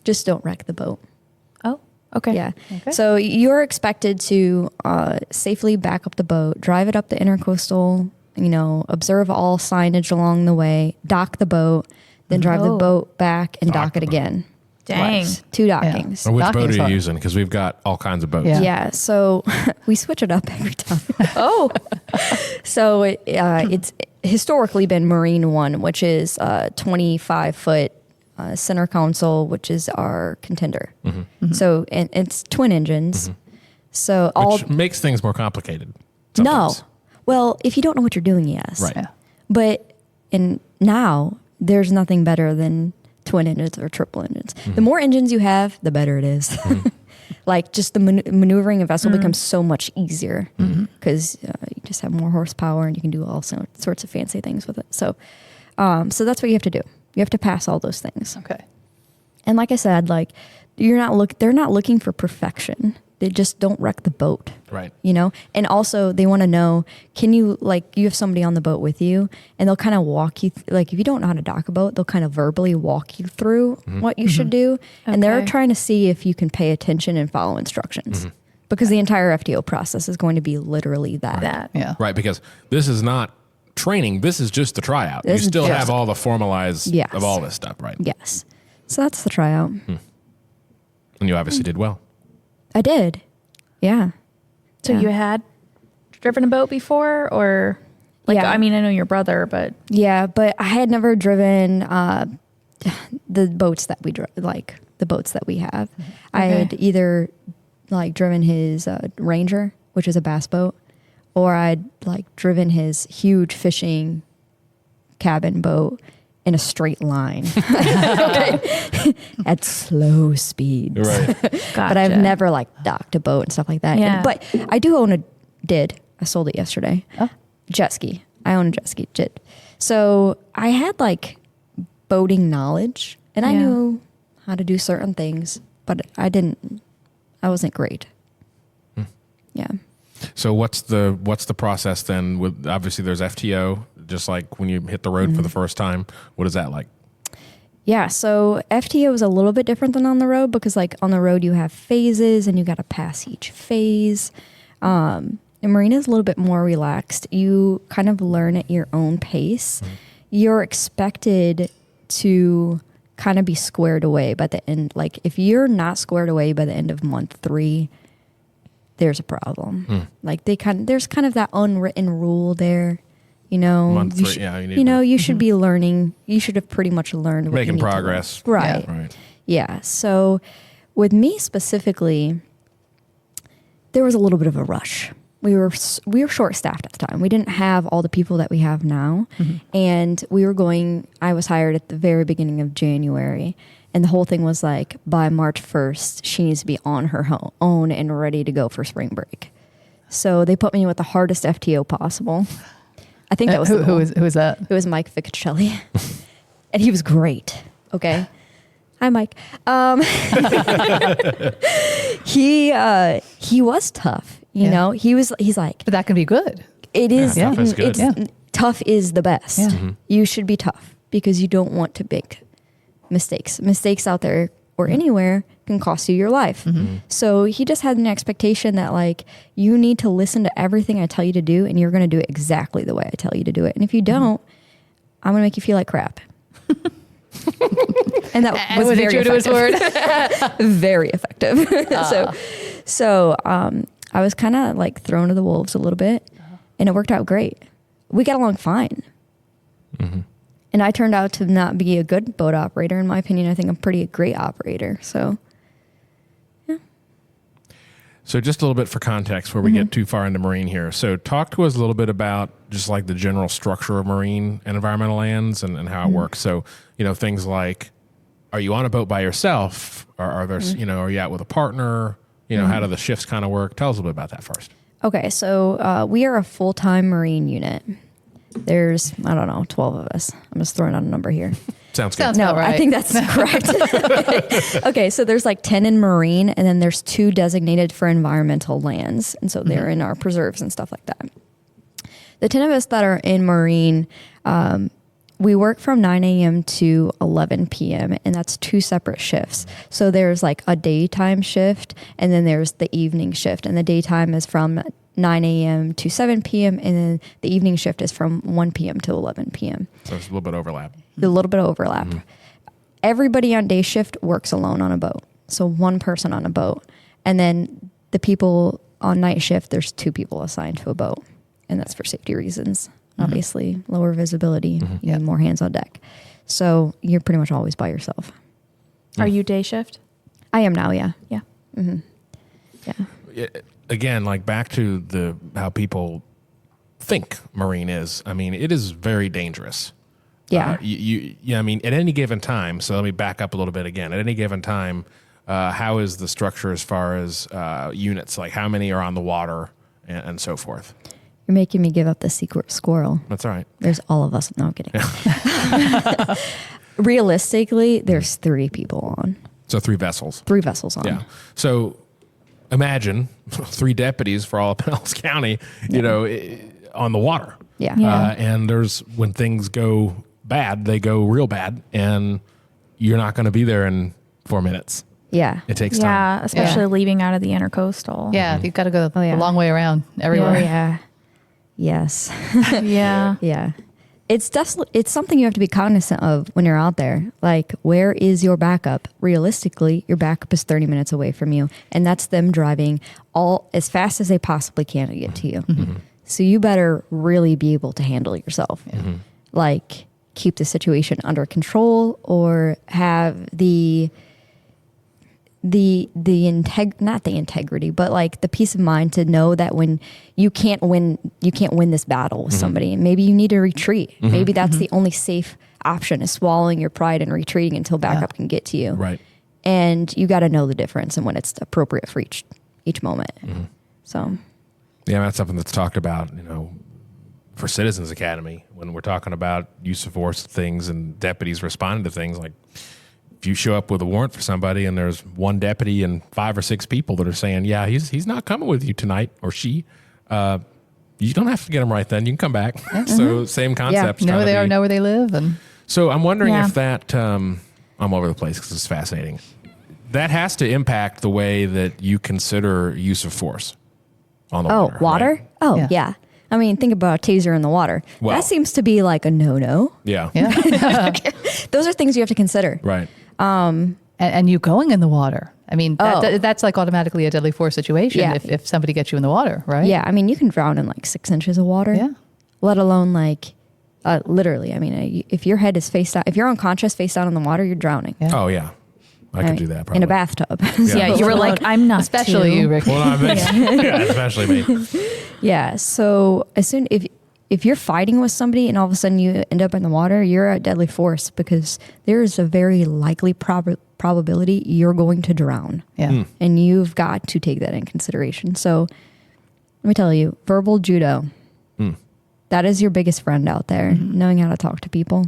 Just don't wreck the boat. Oh, okay. Yeah. Okay. So you're expected to safely back up the boat, drive it up the intercoastal, observe all signage along the way, dock the boat, then drive the boat back and dock it again. Dang. Twice. 2 dockings. Or which Docking boat is are you fun. using? Because we've got all kinds of boats. Yeah. So we switch it up every time. So it's historically been Marine 1, which is 25-foot center console, which is our contender. So, and it's twin engines. So Which makes things more complicated. Sometimes. No. Well, if you don't know what you're doing, yes. Right. Yeah. But now there's nothing better than twin engines or triple engines. The more engines you have, the better it is. Like just the maneuvering a vessel becomes so much easier because you just have more horsepower and you can do all sorts of fancy things with it. So that's what you have to do. You have to pass all those things. Okay. And like I said, like they're not looking for perfection. They just don't wreck the boat. Right. And also they want to know, can you, like, you have somebody on the boat with you and they'll kind of walk you, like if you don't know how to dock a boat, they'll kind of verbally walk you through what you should do. And they're trying to see if you can pay attention and follow instructions because the entire FTO process is going to be literally that. Yeah. Right. Because this is not training. This is just the tryout. You still have all the formalized of all this stuff, right? Yes. So that's the tryout. And you obviously did well. I did. Yeah. So you had driven a boat before or like, I mean, I know your brother, but. Yeah, but I had never driven the boats that we like the boats that we have. I had either like driven his Ranger, which is a bass boat, or I'd like driven his huge fishing cabin boat in a straight line. at slow speeds. Right. But I've never like docked a boat and stuff like that. Yeah. But I do own I sold it yesterday. Oh. Jet ski. I own a jet ski. So I had like boating knowledge and I knew how to do certain things, but I wasn't great. Yeah. So what's the process then? With obviously there's FTO, just like when you hit the road for the first time. What is that like? Yeah, so FTO is a little bit different than on the road because like on the road you have phases and you got to pass each phase. And marina is a little bit more relaxed. You kind of learn at your own pace. You're expected to kind of be squared away by the end. Like if you're not squared away by the end of month 3, there's a problem. Like there's kind of that unwritten rule there. You know, Month 3, you should be learning. You should have pretty much learned what making you need progress. To learn. Right. Yeah. Right. Yeah. So with me specifically, there was a little bit of a rush. We were short staffed at the time. We didn't have all the people that we have now. And I was hired at the very beginning of January. And the whole thing was like, by March 1st, she needs to be on her own and ready to go for spring break. So they put me with the hardest FTO possible. I think that was who was that? It was Mike Ficacelli. And he was great. Okay. Hi, Mike. He was tough. You know, he's like, But that can be good. it is. Yeah, tough is good. Tough is the best. Yeah. You should be tough because you don't want to make mistakes. Mistakes out there or anywhere can cost you your life. So he just had an expectation that like, you need to listen to everything I tell you to do and you're going to do it exactly the way I tell you to do it. And if you don't, I'm going to make you feel like crap. And that was very true to his word. very effective. So I was kind of like thrown to the wolves a little bit and it worked out great. We got along fine. And I turned out to not be a good boat operator. In my opinion, I think I'm pretty great operator. So, yeah. So just a little bit for context before we get too far into marine here. So talk to us a little bit about just like the general structure of marine and environmental lands and how it works. So, things like, are you on a boat by yourself? Or are there, are you out with a partner? How do the shifts kind of work? Tell us a little bit about that first. Okay. So we are a full-time marine unit. There's, 12 of us. I'm just throwing out a number here. Sounds good. Sounds No, about right. I think that's correct. Okay, so there's like 10 in marine, and then there's 2 designated for environmental lands. And so they're in our preserves and stuff like that. The 10 of us that are in marine, we work from 9 a.m. to 11 p.m., and that's 2 separate shifts. So there's like a daytime shift, and then there's the evening shift. And the daytime is from 9 a.m. to 7 p.m. and then the evening shift is from 1 p.m. to 11 p.m. So there's a little bit of overlap. A little bit of overlap. Everybody on day shift works alone on a boat. So one person on a boat. And then the people on night shift, there's 2 people assigned to a boat. And that's for safety reasons. Obviously, lower visibility, you need more hands on deck. So you're pretty much always by yourself. Are you day shift? I am now, yeah. Yeah. Yeah. Again, like back to how people think marine is. I mean, it is very dangerous. Yeah. I mean, at any given time. So let me back up a little bit again. At any given time, how is the structure as far as units? Like how many are on the water and so forth? You're making me give up the secret squirrel. That's all right. There's all of us. No, I'm kidding. Realistically, there's 3 people on. So 3 vessels. 3 vessels on. Yeah. So imagine 3 deputies for all of Pinellas County, on the water. Yeah. And when things go bad, they go real bad, and you're not going to be there in 4 minutes. Yeah. It takes time. Yeah, especially leaving out of the intercoastal. Yeah, you've got to go a long way around everywhere. Oh, yeah. Yes. Yeah. Yeah. It's something you have to be cognizant of when you're out there. Like, where is your backup? Realistically, your backup is 30 minutes away from you, and that's them driving as fast as they possibly can to get to you. So you better really be able to handle yourself. Like, keep the situation under control or have not the integrity, but like the peace of mind to know that when you can't win this battle with somebody, maybe you need to retreat. Maybe that's the only safe option is swallowing your pride and retreating until backup can get to you. Right. And you got to know the difference and when it's appropriate for each moment. So, yeah, that's something that's talked about, for Citizens Academy when we're talking about use of force things and deputies responding to things. Like, if you show up with a warrant for somebody and there's one deputy and 5 or 6 people that are saying, yeah, he's not coming with you tonight, or she, you don't have to get them right then. You can come back. So same concept. Know where they are, know where they live. And so I'm wondering if that, I'm over the place because it's fascinating. That has to impact the way that you consider use of force on the water. Oh, water? Right? Oh, yeah. I mean, think about a taser in the water. Well, that seems to be like a no-no. Yeah. Those are things you have to consider. Right. And you going in the water. I mean, that's like automatically a deadly force situation if somebody gets you in the water, right? Yeah. I mean, you can drown in like 6 inches of water. Yeah. Let alone like, literally. I mean, if your head is face down, if you're unconscious face down in the water, you're drowning. Yeah. Oh, yeah. I could do that probably. In a bathtub. Yeah, you were like, I'm not Especially too. you, Rick. Well, especially me. Yeah. So as soon if you're fighting with somebody and all of a sudden you end up in the water, you're at deadly force because there is a very likely probability you're going to drown. Yeah. And you've got to take that in consideration. So let me tell you, verbal judo, that is your biggest friend out there, knowing how to talk to people.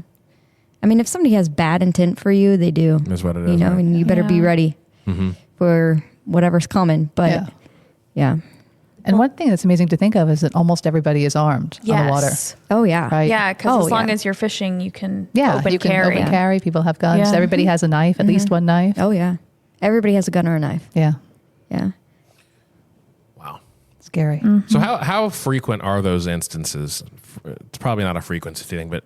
I mean, if somebody has bad intent for you, they do. That's what it is. Right? And you better be ready for whatever's coming. But yeah. And one thing that's amazing to think of is that almost everybody is armed on the water. Oh, yeah. Right? Yeah, because as long as you're fishing, you can open you carry. can open carry. People have guns. Yeah. Everybody has a knife, at least one knife. Oh, yeah. Everybody has a gun or a knife. Yeah. Yeah. Scary. So how frequent are those instances? It's probably not a frequency thing, but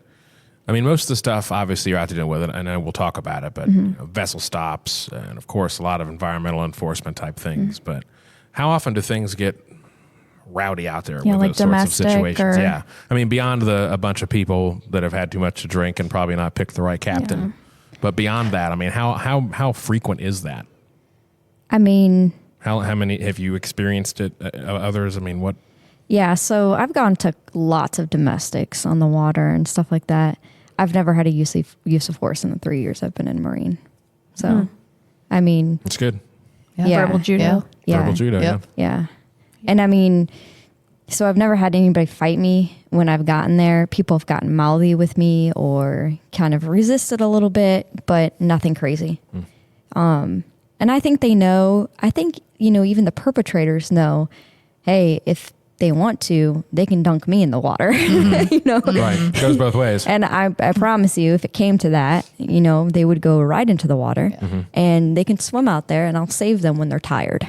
I mean, most of the stuff, obviously, you're out to deal with it, and then we'll talk about it, but vessel stops, and of course, a lot of environmental enforcement type things. But how often do things get rowdy out there with like those sorts of situations? domestic Yeah. I mean, beyond a bunch of people that have had too much to drink and probably not picked the right captain. But beyond that, I mean, how frequent is that? I mean... How many have you experienced it? Others? I mean, what? Yeah, so I've gone to lots of domestics on the water and stuff like that. I've never had a use of force in the 3 years I've been in Marine. So, I mean... It's good. Yeah. Verbal judo. Yeah. Verbal judo, Yeah. And I mean, so I've never had anybody fight me when I've gotten there. People have gotten mouthy with me or kind of resisted a little bit, but nothing crazy. And I think they know, even the perpetrators know, hey, if they want to, they can dunk me in the water, Right. It goes both ways. And I promise you, if it came to that, they would go right into the water and they can swim out there and I'll save them when they're tired.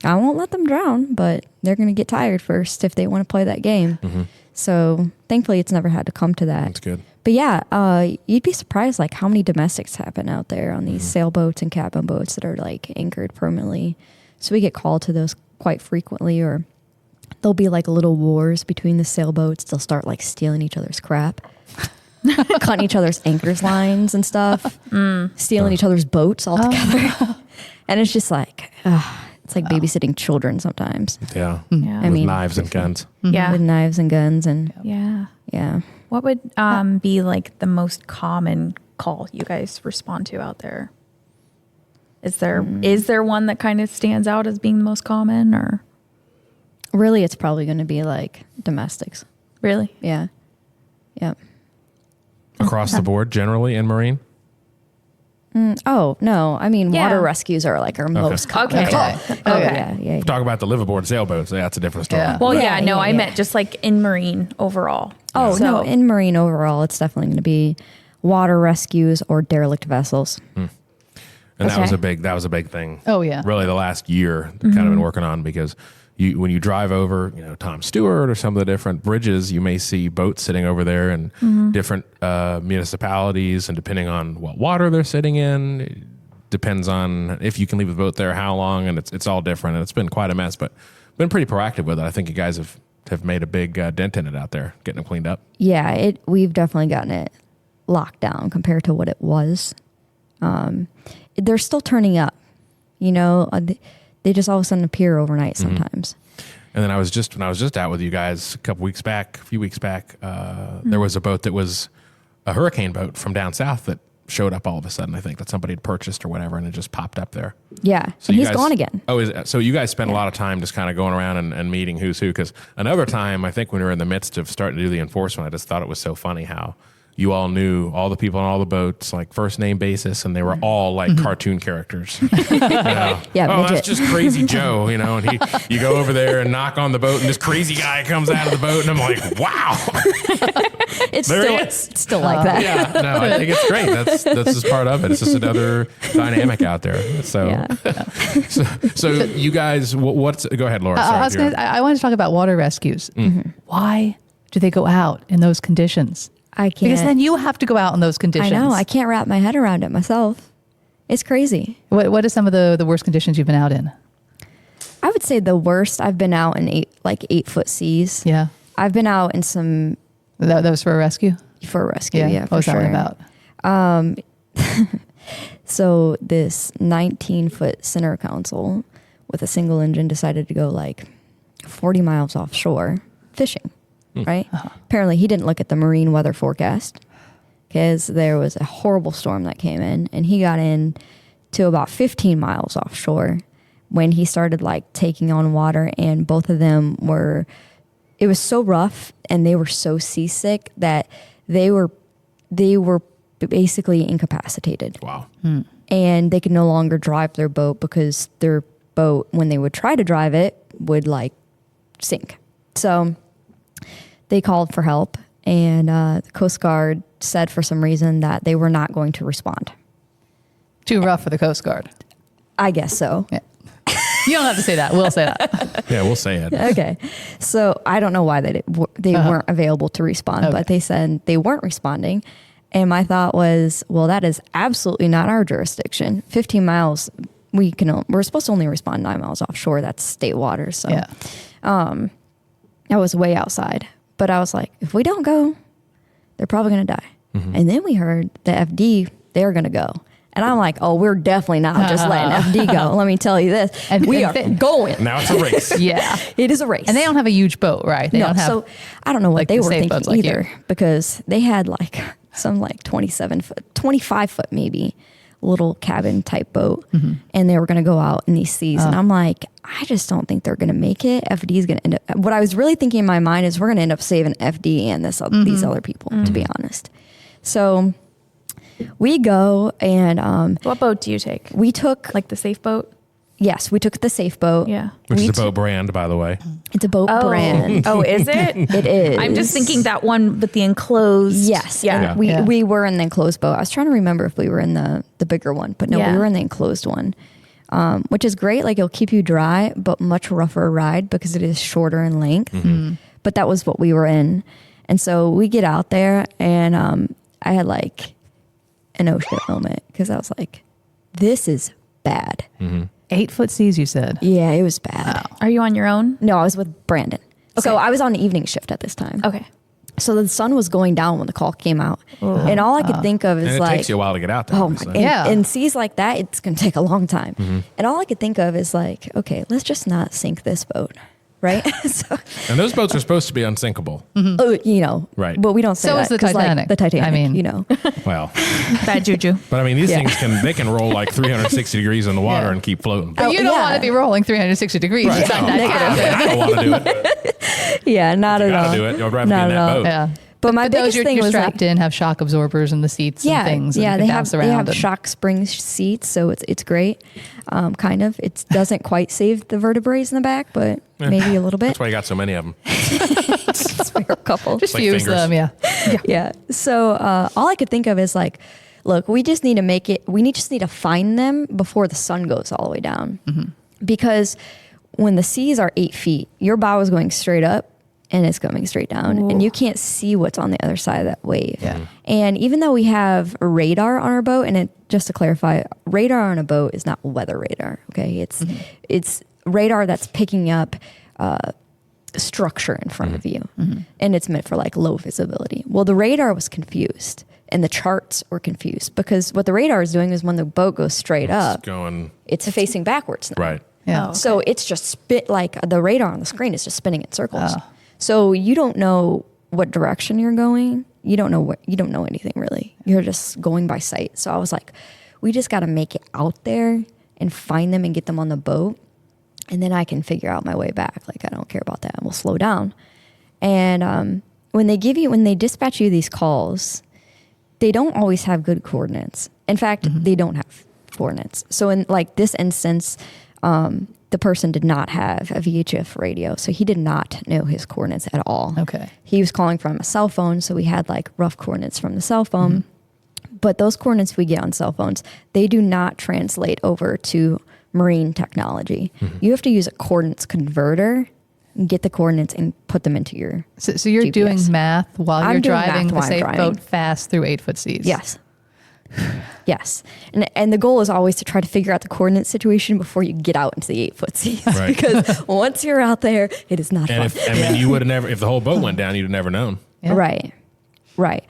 I won't let them drown, but they're going to get tired first if they want to play that game. So thankfully it's never had to come to that. That's good. But yeah, you'd be surprised like how many domestics happen out there on these sailboats and cabin boats that are like anchored permanently. So we get called to those quite frequently, or there'll be like little wars between the sailboats. They'll start like stealing each other's crap, cutting each other's anchors lines and stuff, stealing each other's boats altogether. And it's just like, it's like babysitting children sometimes. Yeah. I With mean, knives and guns. Yeah. with knives and guns and Yeah. What would be like the most common call you guys respond to out there? Is there one that kind of stands out as being the most common, or really it's probably going to be like domestics. really? Yeah. Yep. Across the board, generally in Marine? Oh, no. I mean, Yeah. water rescues are like our most common. Okay. call. Okay. Oh, Okay. yeah. Talk about the liveaboard sailboats. That's a different story. Yeah. Well, Yeah, I yeah. meant just like in Marine overall. Oh, So- no. In Marine overall, it's definitely going to be water rescues or derelict vessels. And that was Okay. a big thing. Oh, yeah. Really the last year kind of been working on, because when you drive over, Tom Stewart or some of the different bridges, you may see boats sitting over there and different municipalities, and depending on what water they're sitting in, it depends on if you can leave the boat there, how long, and it's all different. And it's been quite a mess, but been pretty proactive with it. I think you guys have made a big dent in it out there, getting it cleaned up. Yeah, we've definitely gotten it locked down compared to what it was. They're still turning up, they just all of a sudden appear overnight sometimes. And then when I was just out with you guys a few weeks back, there was a boat that was a hurricane boat from down south that showed up all of a sudden. I think that somebody had purchased or whatever, and it just popped up there. Yeah, So and you he's guys- gone again. Oh, so you guys spend a lot of time just kind of going around and meeting who's who? Because another time, I think when we were in the midst of starting to do the enforcement, I just thought it was so funny how you all knew all the people on all the boats, like first name basis, and they were all like cartoon characters. Yeah, oh, midget. that's just Crazy Joe, and you go over there and knock on the boat, and this crazy guy comes out of the boat, and I'm like, wow. It's There still he is. it's still like that. Yeah, no, I think it's great. That's just part of it. It's just another dynamic out there. So, Yeah. so you guys, what's? Go ahead, Laura. Sorry, I wanted to talk about water rescues. Why do they go out in those conditions? I can't. Because then you have to go out in those conditions. I know. I can't wrap my head around it myself. It's crazy. What are some of the worst conditions you've been out in? I would say the worst. I've been out in 8-foot seas. Yeah. I've been out in some That was for a rescue? for a rescue. Yeah, What for was sure. that one about? So this 19-foot center console with a single engine decided to go like 40 miles offshore fishing, right? Apparently he didn't look at the marine weather forecast because there was a horrible storm that came in, and he got in to about 15 miles offshore when he started like taking on water, and both of them were, it was so rough and they were so seasick that they were basically incapacitated. Wow. And they could no longer drive their boat because their boat, when they would try to drive it, would like sink. So they called for help, and the Coast Guard said for some reason that they were not going to respond. Too rough for the Coast Guard. I guess so. Yeah. You don't have to say that. We'll say that. Yeah, we'll say it. Okay. So I don't know why they weren't available to respond, Okay. but they said they weren't responding. And my thought was, well, that is absolutely not our jurisdiction. 15 miles, we're supposed to only respond 9 miles offshore. That's state waters. So Yeah. I was way outside. But I was like, if we don't go, they're probably going to die. And then we heard the FD, they're going to go. And I'm like, oh, we're definitely not just letting FD go. Let me tell you this. And- we and are going. Now it's a race. Yeah. It is a race. And they don't have a huge boat, right? They No, don't have. so I don't know what like they the were safe thinking boats like either, you. because they had like some like 25 foot maybe little cabin type boat, and they were going to go out in these seas. And I'm like, I just don't think they're going to make it. FD is going to end up. What I was really thinking in my mind is we're going to end up saving FD and these other people, to be honest. So we go, and What boat do you take? we took Like the safe boat? yes, we took the safe boat. Yeah. Which We is a boat brand, by the way. It's a boat brand. Oh, is it? It is. I'm just thinking that one with the enclosed. Yes. Yeah. And Yeah. we were in the enclosed boat. I was trying to remember if we were in the bigger one, but no, Yeah. we were in the enclosed one, which is great. Like, it'll keep you dry, but much rougher ride because it is shorter in length. But that was what we were in. And so we get out there, and I had like an oh shit moment because I was like, this is bad. 8-foot seas, you said. Yeah, it was bad. Are you on your own? No, I was with Brandon. So Okay. I was on the evening shift at this time. Okay. So the sun was going down when the call came out. And all I could think of is And it like, takes you a while to get out there. oh my, obviously. and, Yeah. and seas like that, it's going to take a long time. And all I could think of is like, okay, let's just not sink this boat. Right. So, And those boats are supposed to be unsinkable. Right. But we don't say So that. is the 'cause, like, Titanic. the Titanic, I mean- Well, Bad juju. but I mean, these Yeah. things can roll like 360 degrees in the water Yeah. and keep floating. But you don't yeah. want to be rolling 360 degrees. Right. It's not that No, I don't want to do it. Yeah, not You at all. gotta do it. You'll rather be Not in at that all. boat. Yeah. But my those biggest you're, thing you're was like, strapped in, have shock absorbers in the seats and things. And yeah, you can bounce they around have and- shock spring seats, so it's great. Kind of. It doesn't quite save the vertebrae in the back, but maybe a little bit. That's why you got so many of them. A couple. Just like fuse fingers. them, yeah. Yeah. So all I could think of is like, look, we just need to make it. Just need to find them before the sun goes all the way down, because when the seas are 8 feet, your bow is going straight up and it's coming straight down, and you can't see what's on the other side of that wave. Yeah. And even though we have a radar on our boat, and just to clarify, radar on a boat is not weather radar. Okay, it's radar that's picking up structure in front of you, and it's meant for like low visibility. Well, the radar was confused, and the charts were confused, because what the radar is doing is when the boat goes straight up, It's going it's facing backwards now. right. Yeah. Oh. So it's just like the radar on the screen is just spinning in circles. Oh. So you don't know what direction you're going, you don't know anything really. You're just going by sight. So I was like, we just got to make it out there and find them and get them on the boat. And then I can figure out my way back. Like, I don't care about that. And we'll slow down. And when they dispatch you these calls, they don't always have good coordinates. In fact, they don't have coordinates. So in like this instance, the person did not have a VHF radio. So he did not know his coordinates at all. Okay. He was calling from a cell phone. So we had like rough coordinates from the cell phone. But those coordinates we get on cell phones, they do not translate over to marine technology. You have to use a coordinates converter and get the coordinates and put them into your So you're GPS. doing math while I'm you're doing driving math the while I'm safe driving. boat fast through 8-foot seas. Yes. Yes. And the goal is always to try to figure out the coordinate situation before you get out into the 8-foot seas. Right. Because once you're out there, it is not And fun. you would have never, if the whole boat went down, you'd have never known. Yeah. Right.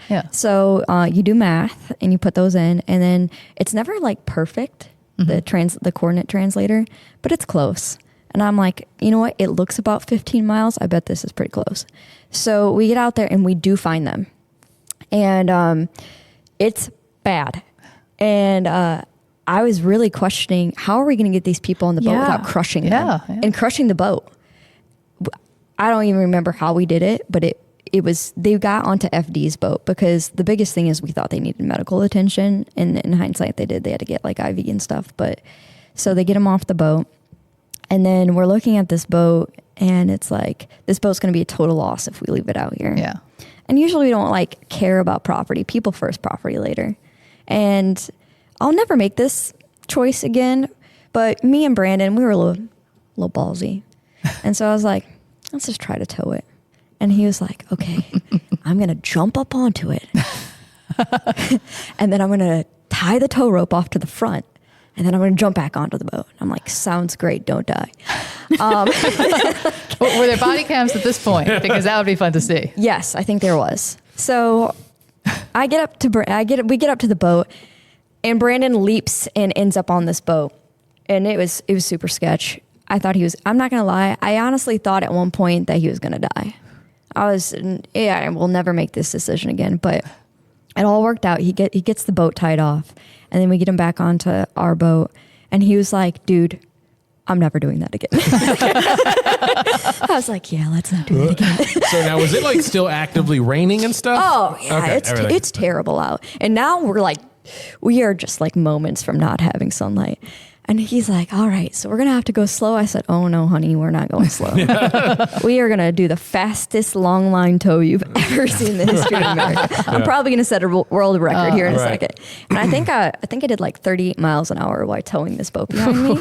Yeah. So you do math and you put those in, and then it's never like perfect, the coordinate translator, but it's close. And I'm like, you know what? It looks about 15 miles. I bet this is pretty close. So we get out there and we do find them. And it's bad. And I was really questioning, how are we going to get these people on the boat without crushing them? Yeah. And crushing the boat. I don't even remember how we did it, but they got onto FD's boat because the biggest thing is we thought they needed medical attention. And in hindsight, they did. They had to get like IV and stuff. But so they get them off the boat. And then we're looking at this boat and it's like, this boat's going to be a total loss if we leave it out here. Yeah. And usually we don't like care about property, people first, property later. And I'll never make this choice again. But me and Brandon, we were a little ballsy. And so I was like, let's just try to tow it. And he was like, okay, I'm going to jump up onto it. And then I'm going to tie the tow rope off to the front. And then I'm going to jump back onto the boat. I'm like, sounds great. Don't die. Were there body cams at this point? Because that would be fun to see. Yes, I think there was. So we get up to the boat, and Brandon leaps and ends up on this boat. And it was super sketch. I thought I'm not going to lie. I honestly thought at one point that he was going to die. I will never make this decision again, but it all worked out. He gets the boat tied off, and then we get him back onto our boat, and he was like, dude, I'm never doing that again. I was like, yeah, let's not do that again. So now, was it like still actively raining and stuff? Oh yeah, Okay, it's terrible out. And now we are just like moments from not having sunlight. And he's like, all right, so we're going to have to go slow. I said, oh no, honey, we're not going slow. We are going to do the fastest long line tow you've ever seen in the history of America. I'm probably going to set a world record here in a second. And I think I did like 38 miles an hour while towing this boat behind me.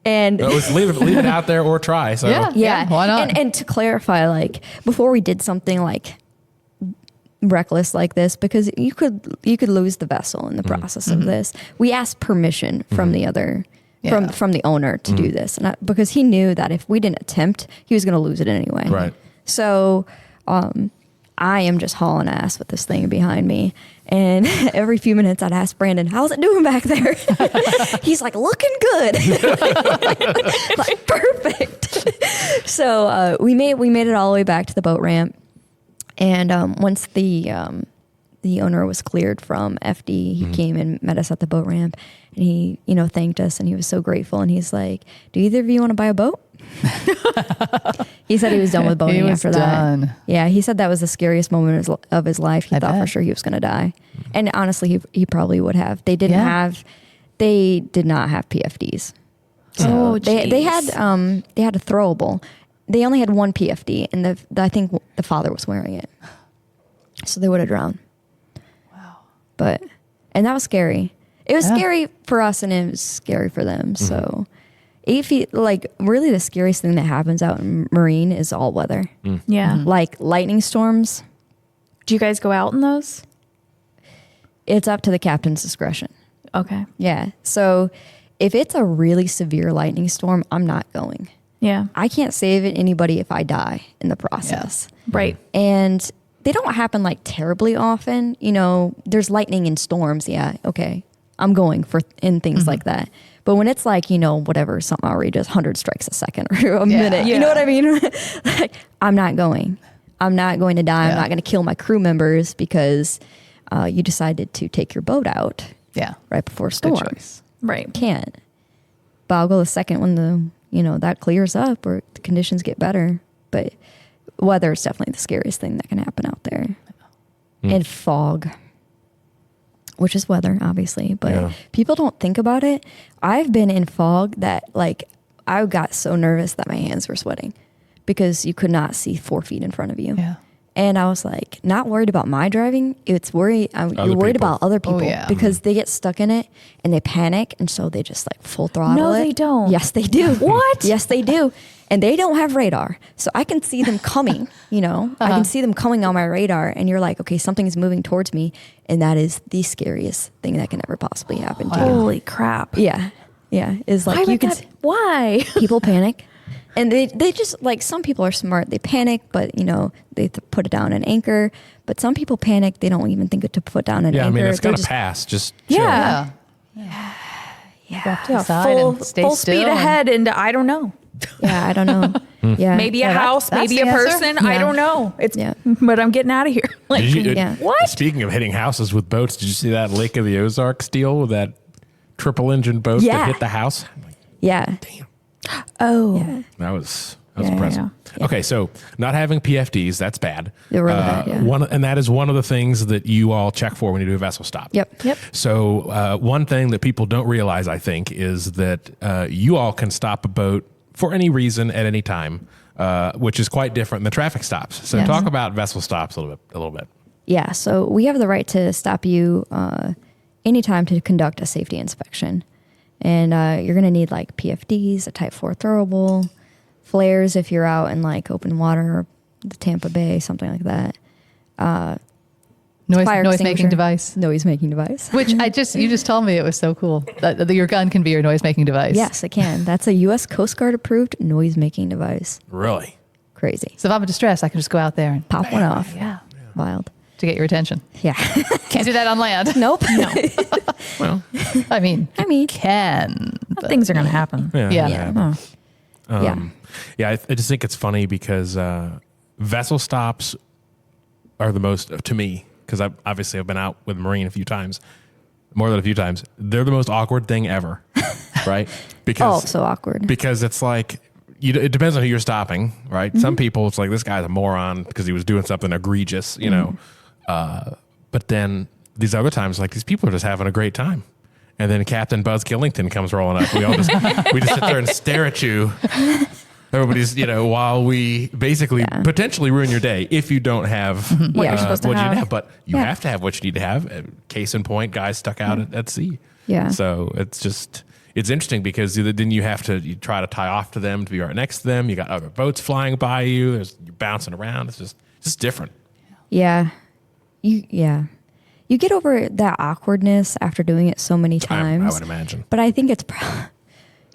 And leave it out there or try. So yeah, why not? And to clarify, like before we did something like reckless like this, because you could lose the vessel in the process of this. We asked permission from the other from the owner to do this, and because he knew that if we didn't attempt, he was going to lose it anyway. Right. So I am just hauling ass with this thing behind me. And every few minutes I'd ask Brandon, how's it doing back there? He's like, looking good. Like, perfect. So we made it all the way back to the boat ramp. And once the owner was cleared from FD, he came and met us at the boat ramp, and he, thanked us, and he was so grateful. And he's like, do either of you want to buy a boat? He said he was done with boating after that. Yeah, he said that was the scariest moment of his life. He thought for sure he was going to die. And honestly, he probably would have. They did not have PFDs. So they had a throwable. They only had one PFD, and I think the father was wearing it. So they would have drowned. Wow. And that was scary. It was scary for us, and it was scary for them. So really the scariest thing that happens out in marine is all weather. Yeah. Like lightning storms. Do you guys go out in those? It's up to the captain's discretion. Okay. Yeah. So if it's a really severe lightning storm, I'm not going. Yeah. I can't save anybody if I die in the process. Yeah. Right. And they don't happen like terribly often. There's lightning in storms. Yeah. Okay. I'm going in things like that. But when it's like, whatever, something outrageous, 100 strikes a second or a minute, you know what I mean? Like, I'm not going. I'm not going to die. Yeah. I'm not going to kill my crew members because you decided to take your boat out right before a storm. Good choice. Right. Can't. But I'll go the second when that clears up or the conditions get better. But weather is definitely the scariest thing that can happen out there. And fog, which is weather, obviously. But people don't think about it. I've been in fog that, I got so nervous that my hands were sweating because you could not see 4 feet in front of you. Yeah. And I was not worried about my driving. You're worried about other people because they get stuck in it and they panic. And so they just full throttle No, it. they don't. Yes, they do. What? Yes, they do. And they don't have radar. So I can see them coming, I can see them coming on my radar. And you're like, okay, something's moving towards me. And that is the scariest thing that can ever possibly happen to you. Holy crap. Yeah. Yeah. Why? People panic. And they just, some people are smart. They panic, but, they put it down an anchor. But some people panic. They don't even think to put down an anchor. Yeah, I mean, it's going to just pass. Just chill. Yeah. Full speed ahead into I don't know. Yeah, I don't know. Yeah. Maybe a house, that's maybe the a answer. person. I don't know. But I'm getting out of here. What? Speaking of hitting houses with boats, did you see that Lake of the Ozarks deal with that triple engine boat that hit the house? Yeah. Damn. Oh. Yeah. That was impressive. Yeah. Okay, so not having PFDs, that's bad. They're really bad, yeah. And that is one of the things that you all check for when you do a vessel stop. Yep. So one thing that people don't realize, I think, is that you all can stop a boat for any reason at any time, which is quite different than the traffic stops. So talk about vessel stops a little bit. Yeah, so we have the right to stop you anytime to conduct a safety inspection. And you're going to need PFDs, a Type 4 throwable, flares if you're out in open water or the Tampa Bay, something like that. Noise making device. Noise making device. Which you just told me it was so cool. That your gun can be your noise making device. Yes, it can. That's a U.S. Coast Guard approved noise making device. Really? Crazy. So if I'm in distress, I can just go out there and Pop one off. Yeah. Wild. To get your attention. Yeah. Can't do that on land. Nope. No. Well, I mean, can. Things are going to happen. Yeah. Yeah, I just think it's funny because vessel stops are the most, to me, because I've been out with a Marine more than a few times. They're the most awkward thing ever, right? Because so awkward. Because it's it depends on who you're stopping, right? Mm-hmm. Some people, it's this guy's a moron because he was doing something egregious, know. But then these other times, these people are just having a great time. And then Captain Buzz Killington comes rolling up. We just sit there and stare at you. Everybody's, while we basically potentially ruin your day if you don't have what you're supposed to have. You need to have. But you have to have what you need to have. Case in point, guys stuck out at sea. Yeah. So it's interesting because then you try to tie off to them to be right next to them. You got other boats flying by you. You're bouncing around. It's just different. Yeah. You get over that awkwardness after doing it so many times. I would imagine. But I think it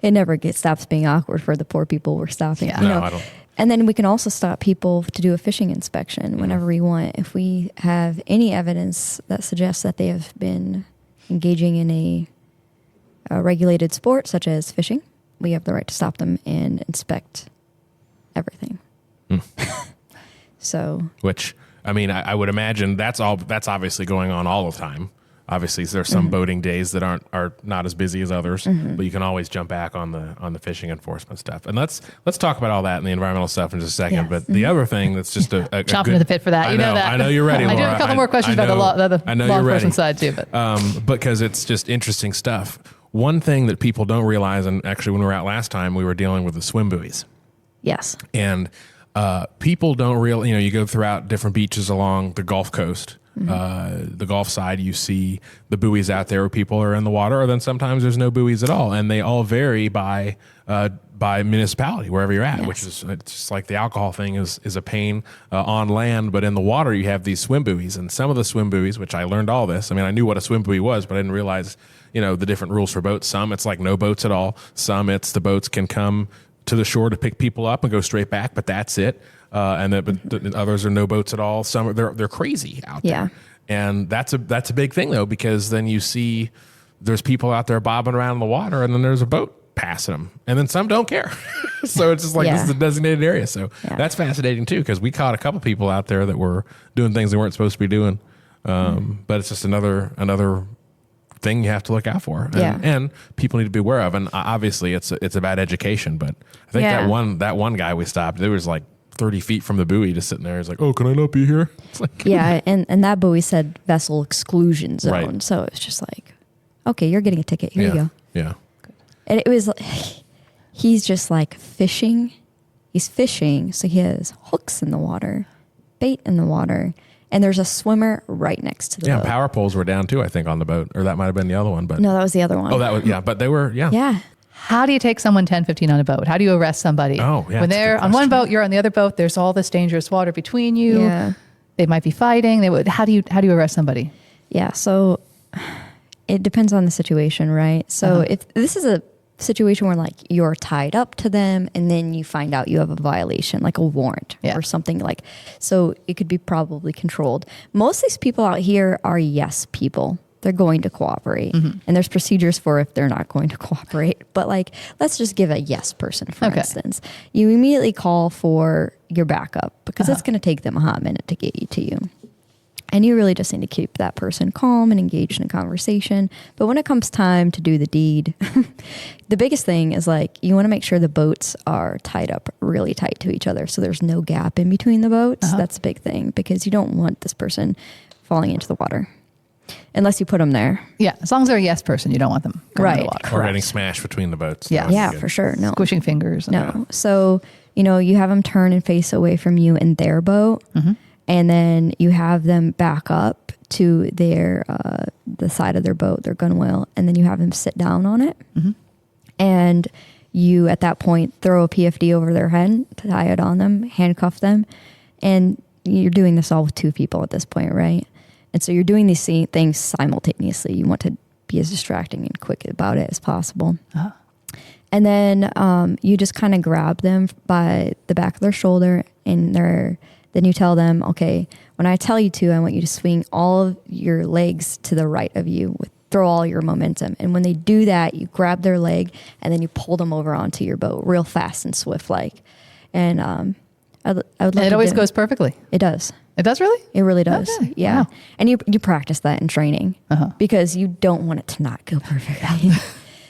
never stops being awkward for the poor people we're stopping. Yeah. No, I don't. And then we can also stop people to do a fishing inspection whenever we want. If we have any evidence that suggests that they have been engaging in a regulated sport, such as fishing, we have the right to stop them and inspect everything. Which, I mean, I would imagine that's obviously going on all the time. Obviously, there's some boating days that are not as busy as others, but you can always jump back on the fishing enforcement stuff. And let's talk about all that and the environmental stuff in just a second. Yes. But the other thing that's just a Jump into the pit for that. You know that. I know you're ready, Laura. I do have a couple more questions about the law enforcement side too. But because it's just interesting stuff. One thing that people don't realize, and actually when we were out last time, we were dealing with the swim buoys. Yes. And people don't really, you go throughout different beaches along the Gulf Coast. The Gulf side, you see the buoys out there where people are in the water, or then sometimes there's no buoys at all, and they all vary by municipality wherever you're at. Which is, it's just like the alcohol thing is a pain on land, but in the water you have these swim buoys, and some of the swim buoys, which I learned all this. I mean, I knew what a swim buoy was, but I didn't realize the different rules for boats. Some it's no boats at all. Some it's the boats can come to the shore to pick people up and go straight back, but that's it. And the others are no boats at all. Some they're crazy out there. And that's a big thing though, because then you see there's people out there bobbing around in the water, and then there's a boat passing them, and then some don't care. So it's just like this is a designated area. So that's fascinating too, because we caught a couple people out there that were doing things they weren't supposed to be doing. But it's just another thing you have to look out for, and people need to be aware of. And obviously, it's about education. But I think that one guy we stopped, there was like 30 feet from the buoy, just sitting there. He's like, "Oh, can I not be here?" It's like, and that buoy said vessel exclusion zone, right. So it's just like, okay, you're getting a ticket. Here you go. Yeah. And it was, he's just like fishing. He's fishing, so he has hooks in the water, bait in the water, and there's a swimmer right next to the boat. Power poles were down too, I think, on the boat, or that might have been the other one. But no, that was the other one. Oh, that was but they were Yeah. How do you take someone 10, 15 on a boat? How do you arrest somebody? Oh, yeah. When they're on one boat, you're on the other boat. There's all this dangerous water between you. Yeah. They might be fighting. How do you arrest somebody? Yeah. So it depends on the situation, right? So if this is a situation where like you're tied up to them and then you find out you have a violation, like a warrant or something like, so it could be probably controlled. Most of these people out here are yes people. They're going to cooperate. And there's procedures for if they're not going to cooperate. But like, let's just give a yes person, for instance. You immediately call for your backup because it's going to take them a hot minute to get you to you. And you really just need to keep that person calm and engaged in a conversation. But when it comes time to do the deed, the biggest thing is like, you want to make sure the boats are tied up really tight to each other. So there's no gap in between the boats. That's a big thing because you don't want this person falling into the water. Unless you put them there. Yeah, as long as they're a yes person, you don't want them going in the water. Or getting smashed between the boats. Yeah, for sure. No. Squishing fingers. No. So, you have them turn and face away from you in their boat. And then you have them back up to their the side of their boat, their gunwale, and then you have them sit down on it. And you, at that point, throw a PFD over their head, tie it on them, handcuff them. And you're doing this all with two people at this point, right? And so you're doing these things simultaneously. You want to be as distracting and quick about it as possible. And then you just kind of grab them by the back of their shoulder, and then you tell them, okay, when I tell you to, I want you to swing all of your legs to the right of you, throw all your momentum. And when they do that, you grab their leg, and then you pull them over onto your boat real fast and swift like. And I would love and it always goes perfectly. It does. It does really? It really does. Okay. Yeah. Wow. And you practice that in training because you don't want it to not go perfectly.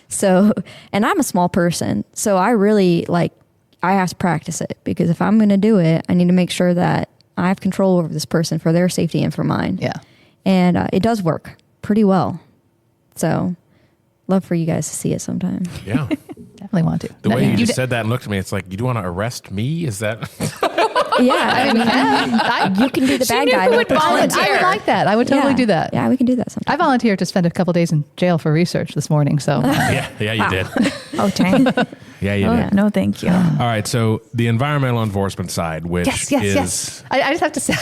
So, and I'm a small person, so I really I have to practice it because if I'm going to do it, I need to make sure that I have control over this person for their safety and for mine. Yeah. And it does work pretty well. So, love for you guys to see it sometime. Yeah. Definitely want to. The way you just said that and looked at me, it's like, you do want to arrest me? Is that? Yeah, you can be the bad guy. I would like that. I would totally do that. Yeah, we can do that sometime. I volunteered to spend a couple days in jail for research this morning. So yeah, you did. Oh, dang. Yeah, you did. No, thank you. All right, so the environmental enforcement side, which yes. I just have to say,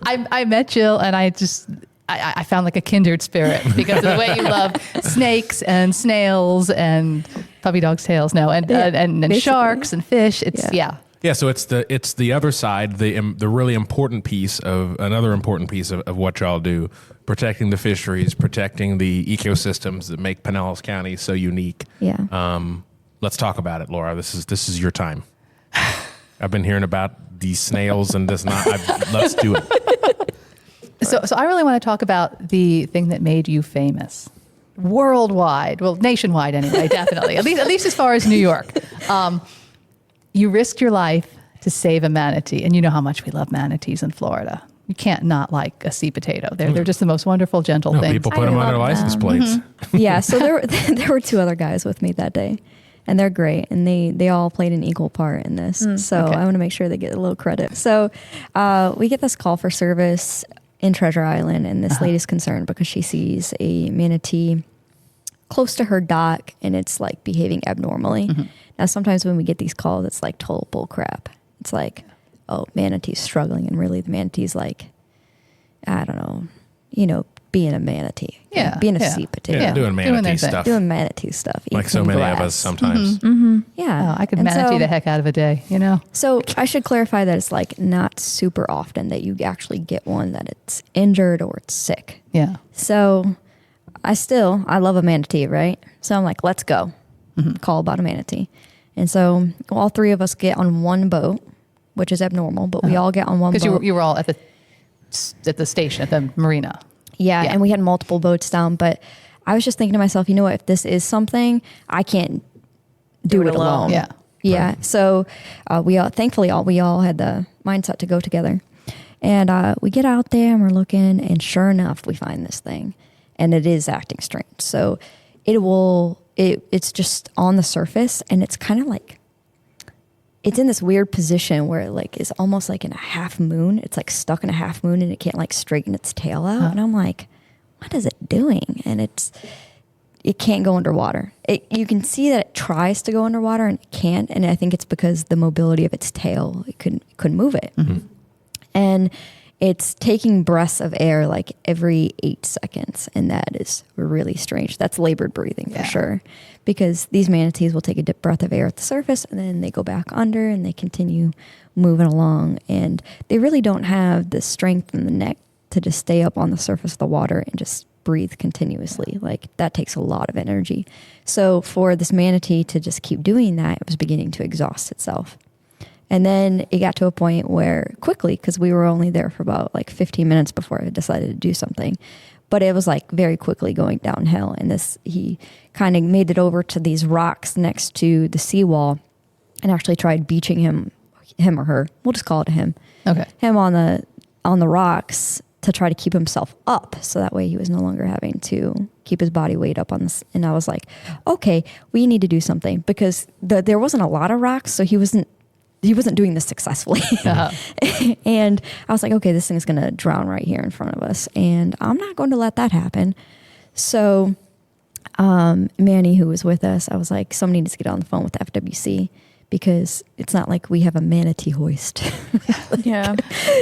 I met Jill and I found like a kindred spirit because of the way you love snakes and snails and puppy dog's tails. No, and sharks and fish. Yeah, so it's the other side, the really important piece of what y'all do, protecting the fisheries, protecting the ecosystems that make Pinellas County so unique. Yeah. Let's talk about it, Laura. This is your time. I've been hearing about these snails and this. Let's do it. So I really want to talk about the thing that made you famous, worldwide. Well, nationwide anyway, definitely. At least as far as New York. You risked your life to save a manatee, and you know how much we love manatees in Florida. You can't not like a sea potato. They're just the most wonderful, gentle things. People put them on their license plates. Yeah, so there were two other guys with me that day, and they're great, and they all played an equal part in this. So I want to make sure they get a little credit. So we get this call for service in Treasure Island, and this lady's concerned because she sees a manatee close to her dock, and it's like behaving abnormally. Now, sometimes when we get these calls, it's like total bull crap. It's like, oh, manatee's struggling, and really the manatee's like, I don't know, being a manatee. Yeah. Being a sea potato. Yeah, doing manatee stuff. Doing manatee stuff. Like so many of us sometimes. Yeah. Oh, I could manatee the heck out of a day, So I should clarify that it's like not super often that you actually get one that it's injured or it's sick. Yeah. So I love a manatee, right? So I'm like, let's go. call about a manatee. And so all three of us get on one boat, which is abnormal, but we all get on one boat. Because you were all at the station, at the marina. Yeah, and we had multiple boats down, but I was just thinking to myself, you know what, if this is something, I can't do it alone. Yeah. Yeah. Right. So we all had the mindset to go together. And we get out there and we're looking, and sure enough, we find this thing. And it is acting strange. So it's just on the surface, and it's kind of like, it's in this weird position where it like is almost like in a half moon. It's like stuck in a half moon, and it can't like straighten its tail out. And I'm like, what is it doing? And it can't go underwater. You can see that it tries to go underwater and it can't. And I think it's because the mobility of its tail, it couldn't move it. Mm-hmm. And it's taking breaths of air like every 8 seconds. And that is really strange. That's labored breathing for sure. Because these manatees will take a deep breath of air at the surface, and then they go back under and they continue moving along. And they really don't have the strength in the neck to just stay up on the surface of the water and just breathe continuously. Like that takes a lot of energy. So for this manatee to just keep doing that, it was beginning to exhaust itself. And then it got to a point where quickly, because we were only there for about like 15 minutes before I decided to do something, but it was like very quickly going downhill. And he kind of made it over to these rocks next to the seawall and actually tried beaching him or her. We'll just call it him. Okay. Him on the rocks to try to keep himself up. So that way he was no longer having to keep his body weight up on this. And I was like, okay, we need to do something, because there wasn't a lot of rocks. So he wasn't doing this successfully. And I was like, okay, this thing is going to drown right here in front of us, and I'm not going to let that happen. So Manny, who was with us, I was like, somebody needs to get on the phone with FWC, because it's not like we have a manatee hoist. Yeah.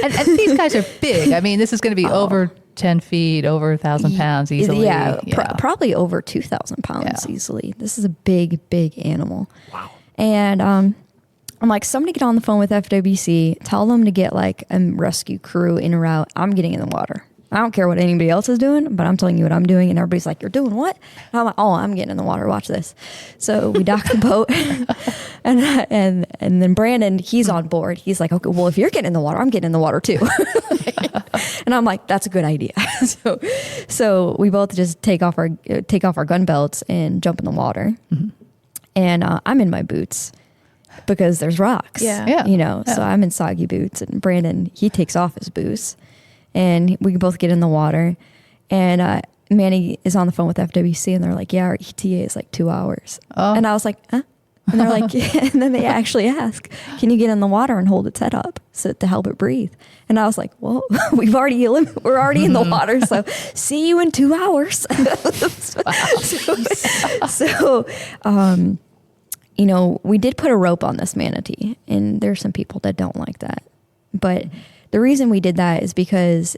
and these guys are big. I mean, this is going to be over 10 feet, over 1,000 pounds easily. Yeah, probably over 2,000 pounds easily. This is a big, big animal. Wow. And I'm like, somebody get on the phone with FWC, tell them to get like a rescue crew en route. I'm getting in the water. I don't care what anybody else is doing, but I'm telling you what I'm doing. And everybody's like, you're doing what? And I'm like, oh, I'm getting in the water. Watch this. So we dock the boat, and then Brandon, he's on board. He's like, okay, well, if you're getting in the water, I'm getting in the water too. And I'm like, that's a good idea. So we both just take off our gun belts and jump in the water. Mm-hmm. And I'm in my boots, because there's rocks. Yeah. So I'm in soggy boots, and Brandon, he takes off his boots, and we both get in the water. And Manny is on the phone with FWC, and they're like, yeah, our ETA is like 2 hours. Oh. And I was like, huh? And they're like, yeah. And then they actually ask, can you get in the water and hold its head up to help it breathe? And I was like, well, we're already in the water, so see you in 2 hours. We did put a rope on this manatee, and there's some people that don't like that. But the reason we did that is because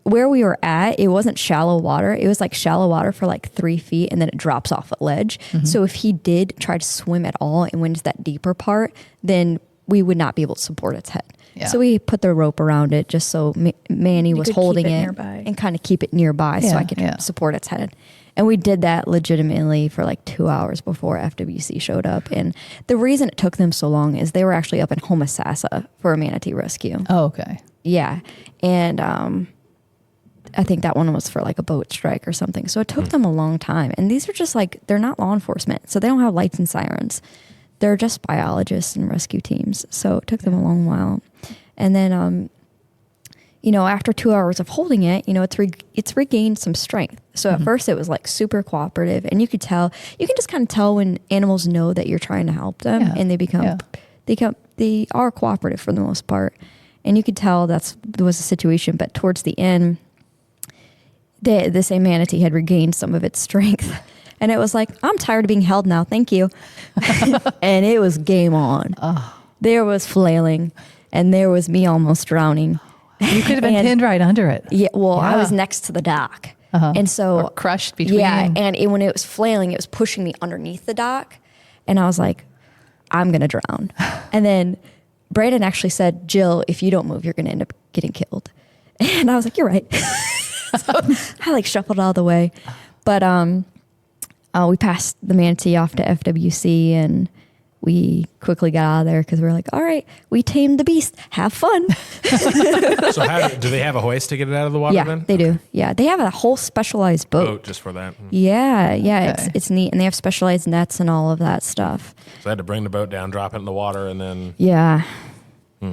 where we were at, it wasn't shallow water. It was like shallow water for like 3 feet, and then it drops off a ledge. Mm-hmm. So if he did try to swim at all and went to that deeper part, then we would not be able to support its head. Yeah. So we put the rope around it just so Manny was holding it and kind of keep it nearby so I could support its head. And we did that legitimately for like 2 hours before FWC showed up. And the reason it took them so long is they were actually up in Homosassa for a manatee rescue. Oh, okay. Yeah. And I think that one was for like a boat strike or something. So it took them a long time. And these are just like, they're not law enforcement. So they don't have lights and sirens. They're just biologists and rescue teams. So it took them a long while. And then, after 2 hours of holding it, it's regained some strength. So at first it was like super cooperative, and you can just kind of tell when animals know that you're trying to help them, and they are cooperative for the most part. And you could tell was the situation. But towards the end, the same manatee had regained some of its strength. And it was like, I'm tired of being held now. Thank you. And it was game on. Oh. There was flailing, and there was me almost drowning. You could have been pinned right under it. Yeah, well, I was next to the dock. And so... Or crushed between. Yeah, and when it was flailing, it was pushing me underneath the dock. And I was like, I'm going to drown. And then Brandon actually said, Jill, if you don't move, you're going to end up getting killed. And I was like, you're right. So I like shuffled out of the way. But We passed the manatee off to FWC, and we quickly got out of there because we were like, all right, we tamed the beast. Have fun. So do they have a hoist to get it out of the water Yeah, then? they do. Yeah, they have a whole specialized boat. Just for that. Yeah, Okay. it's neat. And they have specialized nets and all of that stuff. So I had to bring the boat down, drop it in the water, and then... Yeah.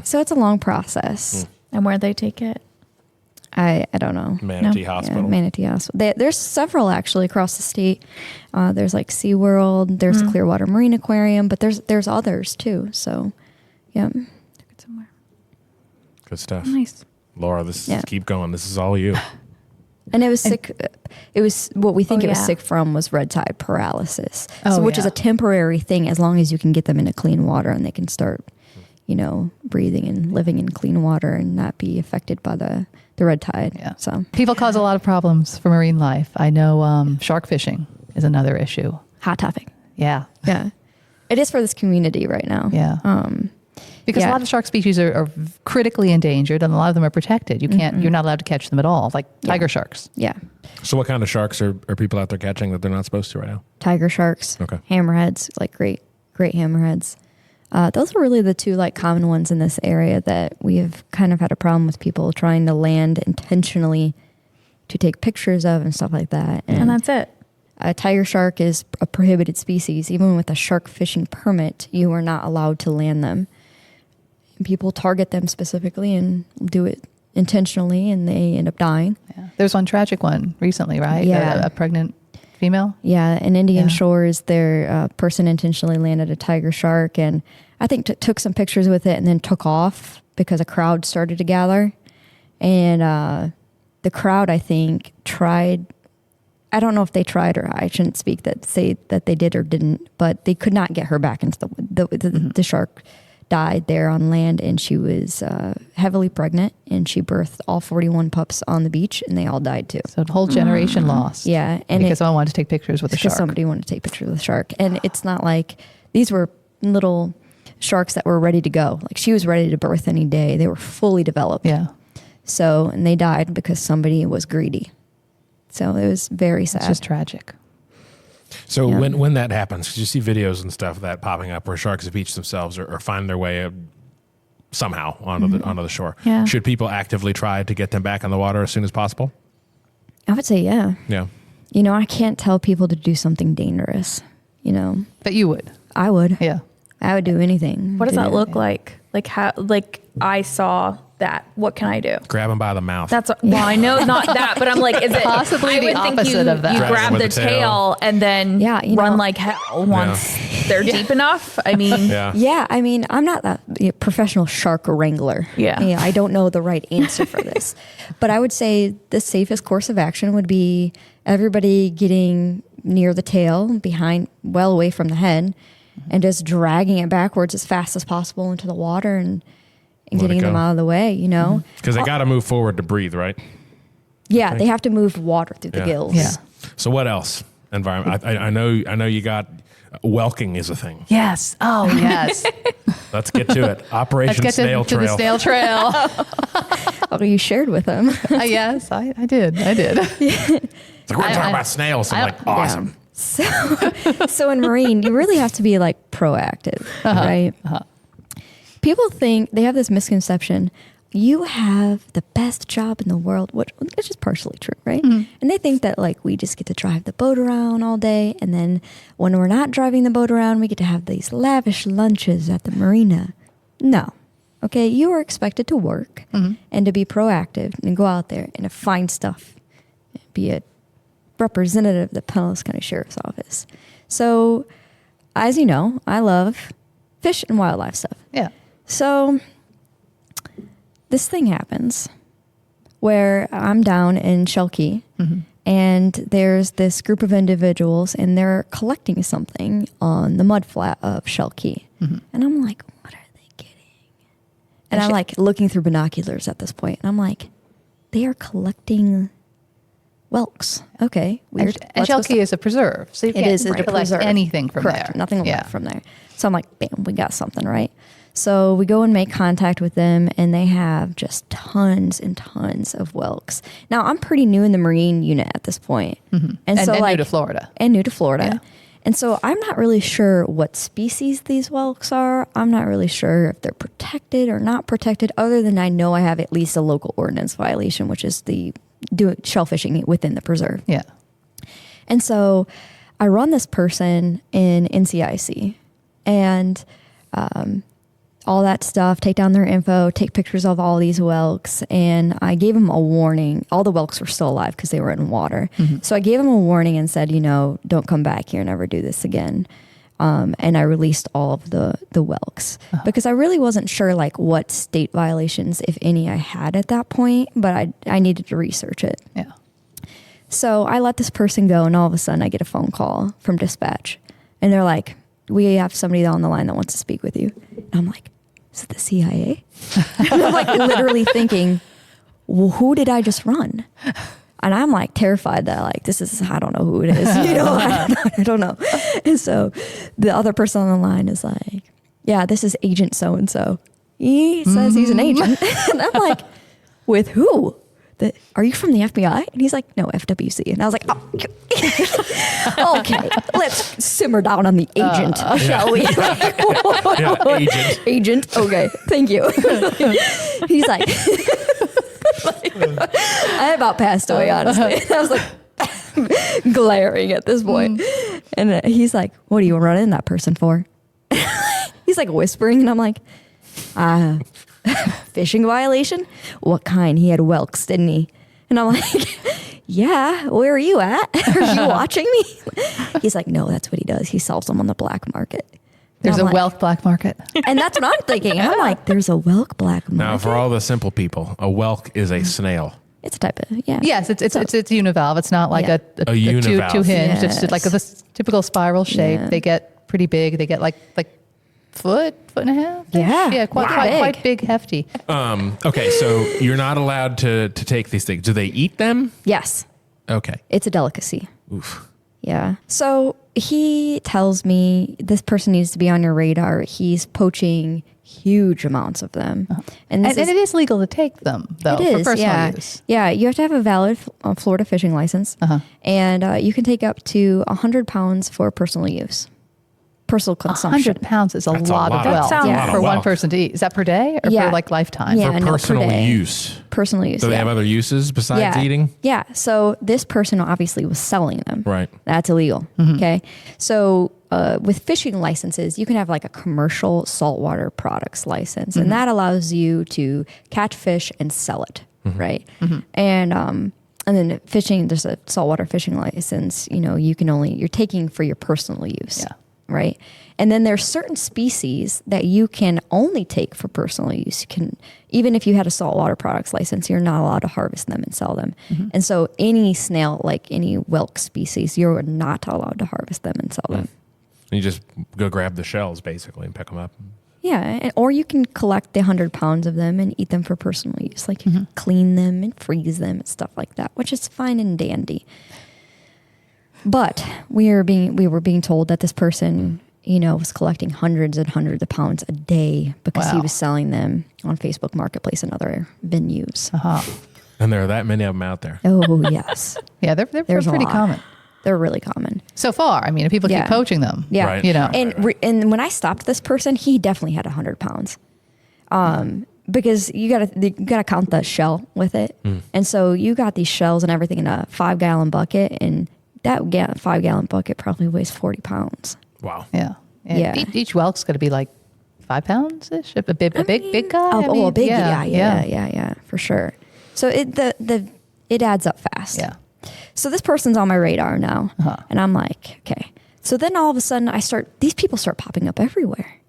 So it's a long process. And where they take it? I don't know. Manatee Yeah, Hospital. Manatee Hospital. There's several actually across the state. There's like SeaWorld, there's Clearwater Marine Aquarium, but there's others too. So, yeah. Took it somewhere. Good stuff. Nice. Laura, keep going. This is all you. And it was sick. It was what we think Oh, it was yeah. sick from was red tide paralysis, Oh, which is yeah. a temporary thing as long as you can get them into clean water and they can start, breathing and living in clean water and not be affected by the red tide. Yeah. So People cause a lot of problems for marine life. I know shark fishing is another issue. hot topic. Yeah. Yeah, it is for this community right now. Yeah. Because a yeah. lot of shark species are critically endangered, and a lot of them are protected. You're not allowed to catch them at all, like tiger sharks. Yeah, So what kind of sharks are people out there catching that they're not supposed to right now? tiger sharks. Okay. Hammerheads, like great hammerheads. Those are really the two like common ones in this area that we have kind of had a problem with people trying to land intentionally to take pictures of and stuff like that. And that's it. A tiger shark is a prohibited species. Even with a shark fishing permit, you are not allowed to land them. And people target them specifically and do it intentionally, and they end up dying. Yeah. There's one tragic one recently, right? Yeah. A pregnant female. Yeah, in Indian Yeah. Shores, their person intentionally landed a tiger shark, and I think took some pictures with it and then took off because a crowd started to gather. And the crowd, I think, tried. I don't know if they tried, or I shouldn't say that they did or didn't, but they could not get her back into the shark died there on land, and she was heavily pregnant, and she birthed all 41 pups on the beach, and they all died too. So a whole generation lost. Yeah, and because someone wanted to take pictures with the because shark. somebody wanted to take pictures of the shark, and it's not like these were little sharks that were ready to go. Like she was ready to birth any day. They were fully developed. Yeah. So, and they died because somebody was greedy. So it was very sad. It's just tragic. So Yeah. when that happens, because you see videos and stuff of that popping up where sharks have beached themselves or find their way somehow onto the shore. Yeah. Should people actively try to get them back on the water as soon as possible? I would say, yeah. Yeah. I can't tell people to do something dangerous. But you would. I would. Yeah. I would do anything. What does to that do look it. like? Like how? Like I saw that. What can I do? Grab them by the mouth. I know not that, but I'm like, is it Possibly I the would think opposite of that. You Drag grab them the with the tail. tail and then Yeah, run like hell once they're deep enough. I mean, yeah. Yeah, I mean, I'm not that professional shark wrangler. Yeah. I don't know the right answer for this. But I would say the safest course of action would be everybody getting near the tail, well away from the head, and just dragging it backwards as fast as possible into the water and Let getting it them go. out of the way, Because they got to move forward to breathe, right? Yeah, they have to move water through the gills. Yeah. So what else? Environment. I know you got whelking is a thing. Yes. Oh, yes. Let's get to it. Operation Let's get Snail to the Trail. snail trail. Oh, you shared with them. Yes, I did. It's like, we're talking about snails. I'm like, awesome. So in marine, you really have to be like proactive, right? People think they have this misconception. You have the best job in the world, which is partially true, right? And they think that like we just get to drive the boat around all day. And then when we're not driving the boat around, we get to have these lavish lunches at the marina. No. Okay. You are expected to work and to be proactive and go out there and to find stuff, be a representative of the Pinellas County Sheriff's Office. So, as you know, I love fish and wildlife stuff. Yeah. So, this thing happens where I'm down in Shell Key and there's this group of individuals and they're collecting something on the mud flat of Shell Key. And I'm like, what are they getting? And I'm like looking through binoculars at this point and I'm like, they are collecting whelks. Okay. Weird. And Shell Key is a preserve, so you It can't is a collect preserve. anything from Correct. there. Nothing Yeah. left from there. So I'm like, bam, we got something, right? So we go and make contact with them, and they have just tons and tons of whelks. Now, I'm pretty new in the Marine unit at this point. And so new to Florida. And new to Florida. Yeah. And so I'm not really sure what species these whelks are. I'm not really sure if they're protected or not protected, other than I know I have at least a local ordinance violation, which is the shellfishing within the preserve. Yeah. And so I run this person in NCIC, and all that stuff, take down their info, take pictures of all these whelks, and I gave them a warning. All the whelks were still alive because they were in water. So I gave them a warning and said, don't come back here, never do this again. And I released all of the whelks because I really wasn't sure like what state violations, if any, I had at that point, but I needed to research it. Yeah. So I let this person go, and all of a sudden I get a phone call from dispatch, and they're like, we have somebody on the line that wants to speak with you. And I'm like, is it the CIA? And I'm like literally thinking, well, who did I just run? And I'm like terrified that like, I don't know who it is. I don't know. And so the other person on the line is like, yeah, this is Agent so-and-so. He says he's an agent. And I'm like, with who? Are you from the FBI? And he's like, no, FWC. And I was like, oh, okay, let's simmer down on the agent, shall we? Agent. Agent, okay, thank you. He's like, I about passed away, honestly. I was like glaring at this point. And he's like, what are you running that person for? He's like whispering, and I'm like, fishing violation? What kind? He had whelks, didn't he? And I'm like, yeah, where are you at? Are you watching me? He's like, no, that's what he does. He sells them on the black market. There's a whelk black market. And that's what I'm thinking. I'm like, there's a whelk black market. Now, for all the simple people, a whelk is a snail. It's a type of, yeah. Yes, it's univalve. It's not like a univalve. two hinge. Yes. It's like this typical spiral shape. Yeah. They get pretty big. They get like foot and a half. Yeah. Quite big, hefty. Okay, so you're not allowed to take these things. Do they eat them? Yes. Okay. It's a delicacy. Oof. Yeah. So he tells me this person needs to be on your radar. He's poaching huge amounts of them. And it is legal to take them, though, for personal use. Yeah, you have to have a valid Florida fishing license. And you can take up to 100 pounds for personal use. Personal consumption. 100 pounds is That's lot of whelk for one person to eat. Is that per day or for like lifetime? Yeah, For personal use. Personal use. Do they have other uses besides eating? Yeah. So this person obviously was selling them. Right. That's illegal. Okay. So with fishing licenses, you can have like a commercial saltwater products license, and that allows you to catch fish and sell it. Right. And then fishing, there's a saltwater fishing license. You're taking for your personal use. Yeah. Right. And then there's certain species that you can only take for personal use. Even if you had a saltwater products license, you're not allowed to harvest them and sell them. And so any snail, like any whelk species, you're not allowed to harvest them and sell them. And you just go grab the shells basically and pick them up. Yeah. Or you can collect the 100 pounds of them and eat them for personal use. Like you can clean them and freeze them and stuff like that, which is fine and dandy. But we were being told that this person, was collecting hundreds and hundreds of pounds a day because he was selling them on Facebook Marketplace and other venues. And there are that many of them out there. Oh, yes. Yeah, they're pretty common. They're really common. So far, I mean, if people keep poaching them. Yeah. Right. And when I stopped this person, he definitely had 100 pounds. Because you gotta count the shell with it. And so you got these shells and everything in a 5-gallon bucket, and that 5-gallon bucket probably weighs 40 pounds. Wow. Yeah. Each whelk's going to be like 5 pounds-ish? A big guy? A big guy. Yeah, for sure. So it adds up fast. Yeah. So this person's on my radar now. And I'm like, okay. So then all of a sudden these people start popping up everywhere.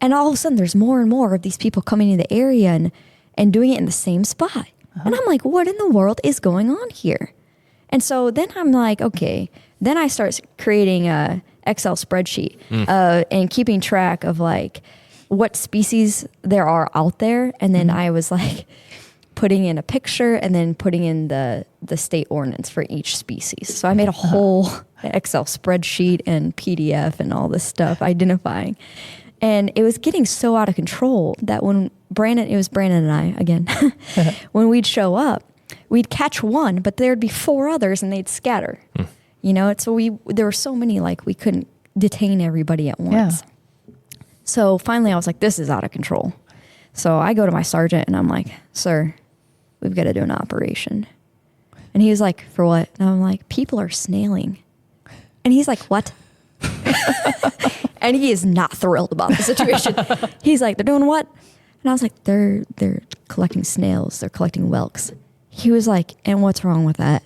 And all of a sudden there's more and more of these people coming in the area and doing it in the same spot. And I'm like, what in the world is going on here? And so then I'm like, okay. Then I start creating a Excel spreadsheet and keeping track of like what species there are out there. And then I was like putting in a picture and then putting in the state ordinance for each species. So I made a whole Excel spreadsheet and PDF and all this stuff identifying. And it was getting so out of control that when it was Brandon and I again, when we'd show up, we'd catch one, but there'd be 4 others and they'd scatter. You know, so there were so many, like we couldn't detain everybody at once. Yeah. So finally I was like, this is out of control. So I go to my sergeant and I'm like, sir, we've got to do an operation. And he was like, for what? And I'm like, people are snailing. And he's like, what? And he is not thrilled about the situation. He's like, they're doing what? And I was like, they're collecting snails. They're collecting whelks. He was like, and what's wrong with that?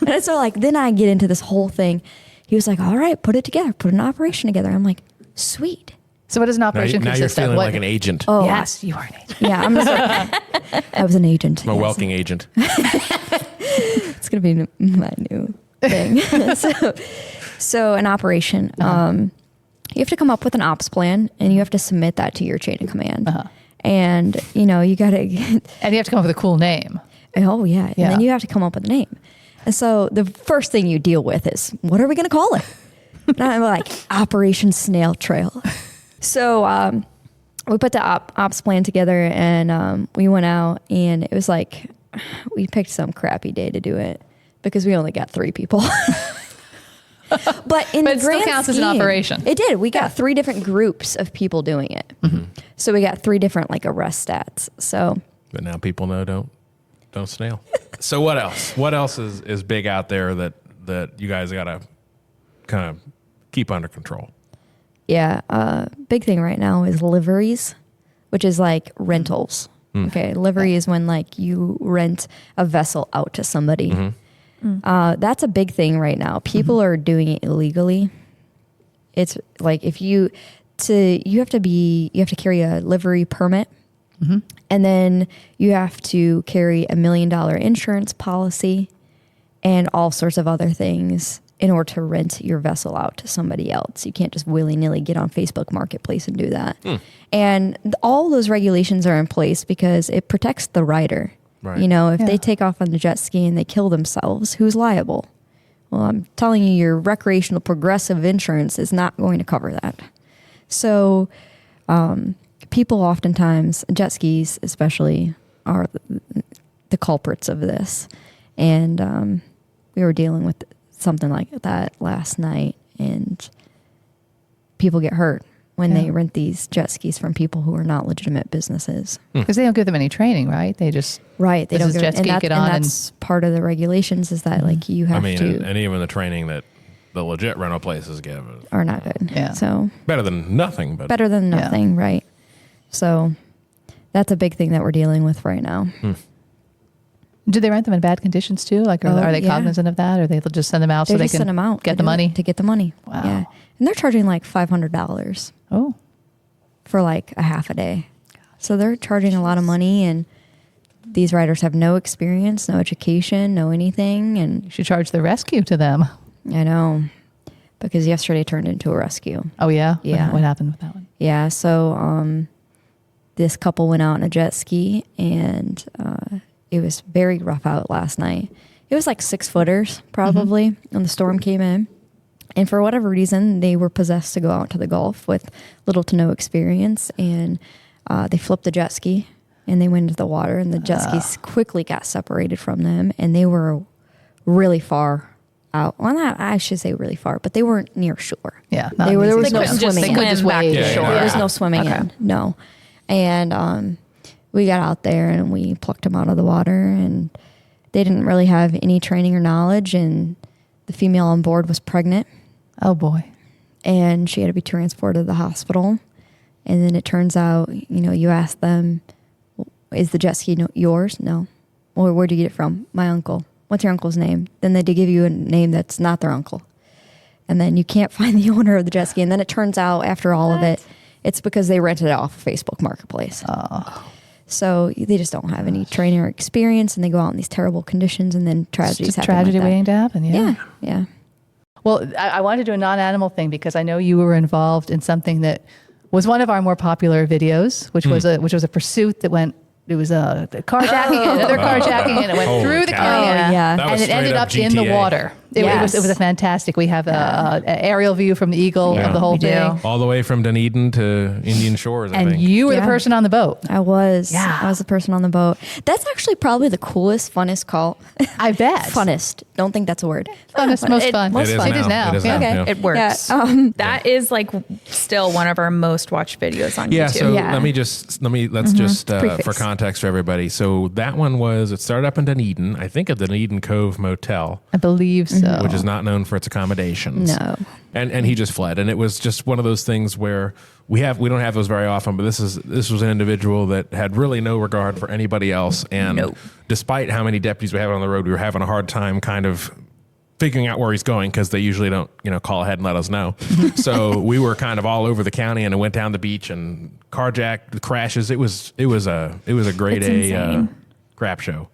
And so like, then I get into this whole thing. He was like, all right, put it together. Put an operation together. I'm like, sweet. So what does an operation now consist of? Now you're feeling like an agent. Oh, yes, you are an agent. Yeah, I was an agent. I'm a whelking agent. It's going to be my new thing. So an operation, you have to come up with an ops plan and you have to submit that to your chain of command. And, you know, you got to... And you have to come up with a cool name. Oh, yeah. And then you have to come up with a name. And so the first thing you deal with is, what are we going to call it? And I'm like, Operation Snail Trail. So we put the ops plan together and we went out and it was like, we picked some crappy day to do it because we only got 3 people. But it still counts as an operation. It did. We got 3 different groups of people doing it. So we got 3 different like arrest stats. So, but now people know don't snail. So what else? What else is big out there that you guys got to kind of keep under control? Yeah, big thing right now is liveries, which is like rentals. Okay, livery is when like you rent a vessel out to somebody. That's a big thing right now. People are doing it illegally. It's like you have to carry a livery permit, and then you have to carry $1 million insurance policy, and all sorts of other things in order to rent your vessel out to somebody else. You can't just willy-nilly get on Facebook Marketplace and do that. And all those regulations are in place because it protects the rider. Right. You know, if they take off on the jet ski and they kill themselves, who's liable? Well, I'm telling you, your recreational progressive insurance is not going to cover that. So people oftentimes, jet skis especially, are the culprits of this. And we were dealing with something like that last night, and people get hurt when they rent these jet skis from people who are not legitimate businesses. Because they don't give them any training, right? They just they don't jet ski, get on, and that's part of the regulations is that like you have to. And even the training that the legit rental places give are not good. Yeah, so better than nothing, but better than nothing, right? So that's a big thing that we're dealing with right now. Do they rent them in bad conditions too? Like, are they cognizant of that, or they just send them out so they can send them out get the money? To get the money. Wow. Yeah. And they're charging like $500. Oh. For like a half a day. So they're charging a lot of money, and these riders have no experience, no education, no anything. And you should charge the rescue to them. I know. Because yesterday turned into a rescue. Oh, yeah? Yeah. What happened with that one? Yeah. So this couple went out on a jet ski, and it was very rough out last night. It was like 6-footers probably when the storm came in. And for whatever reason, they were possessed to go out to the Gulf with little to no experience. And they flipped the jet ski and they went into the water, and the jet skis quickly got separated from them. And they were really far out. Well, not, I should say really far, but they weren't near shore. Yeah. There was no swimming. They couldn't just wade to shore. There was no swimming in. No. And we got out there and we plucked them out of the water, and they didn't really have any training or knowledge. And the female on board was pregnant. Oh, boy. And she had to be transported to the hospital. And then it turns out, you ask them, is the jet ski yours? No. Or where'd you get it from? My uncle. What's your uncle's name? Then they give you a name that's not their uncle. And then you can't find the owner of the jet ski. And then it turns out after all of it, it's because they rented it off of Facebook Marketplace. Oh. So they just don't have any training or experience, and they go out in these terrible conditions, and then tragedies happen. Tragedy waiting to happen, Yeah. Well, I wanted to do a non-animal thing because I know you were involved in something that was one of our more popular videos, which was a pursuit that went. It was a carjacking, another carjacking, and it went through the canyon, Yeah. and it ended up in the water. It was a fantastic. We have an aerial view from the Eagle of the whole thing. All the way from Dunedin to Indian Shores, I And think. you were the person on the boat. I was. Yeah. I was the person on the boat. That's actually probably the coolest, funnest call. I bet. Funnest. Don't think that's a word. Funnest, most fun. It is now. It is now. Okay. Yeah. It works. Yeah, that is like still one of our most watched videos on Yeah, YouTube. so Yeah. let's just Preface. for context for everybody. So that one it started up in Dunedin, I think at the Dunedin Cove Motel, I believe so. which is not known for its accommodations. No. And he just fled, and it was just one of those things where we don't have those very often, but this was an individual that had really no regard for anybody else, and despite how many deputies we have on the road, we were having a hard time kind of figuring out where he's going, because they usually don't, call ahead and let us know. So we were kind of all over the county, and it went down the beach and carjacked, crashes. It was a grade It's A insane. crap show.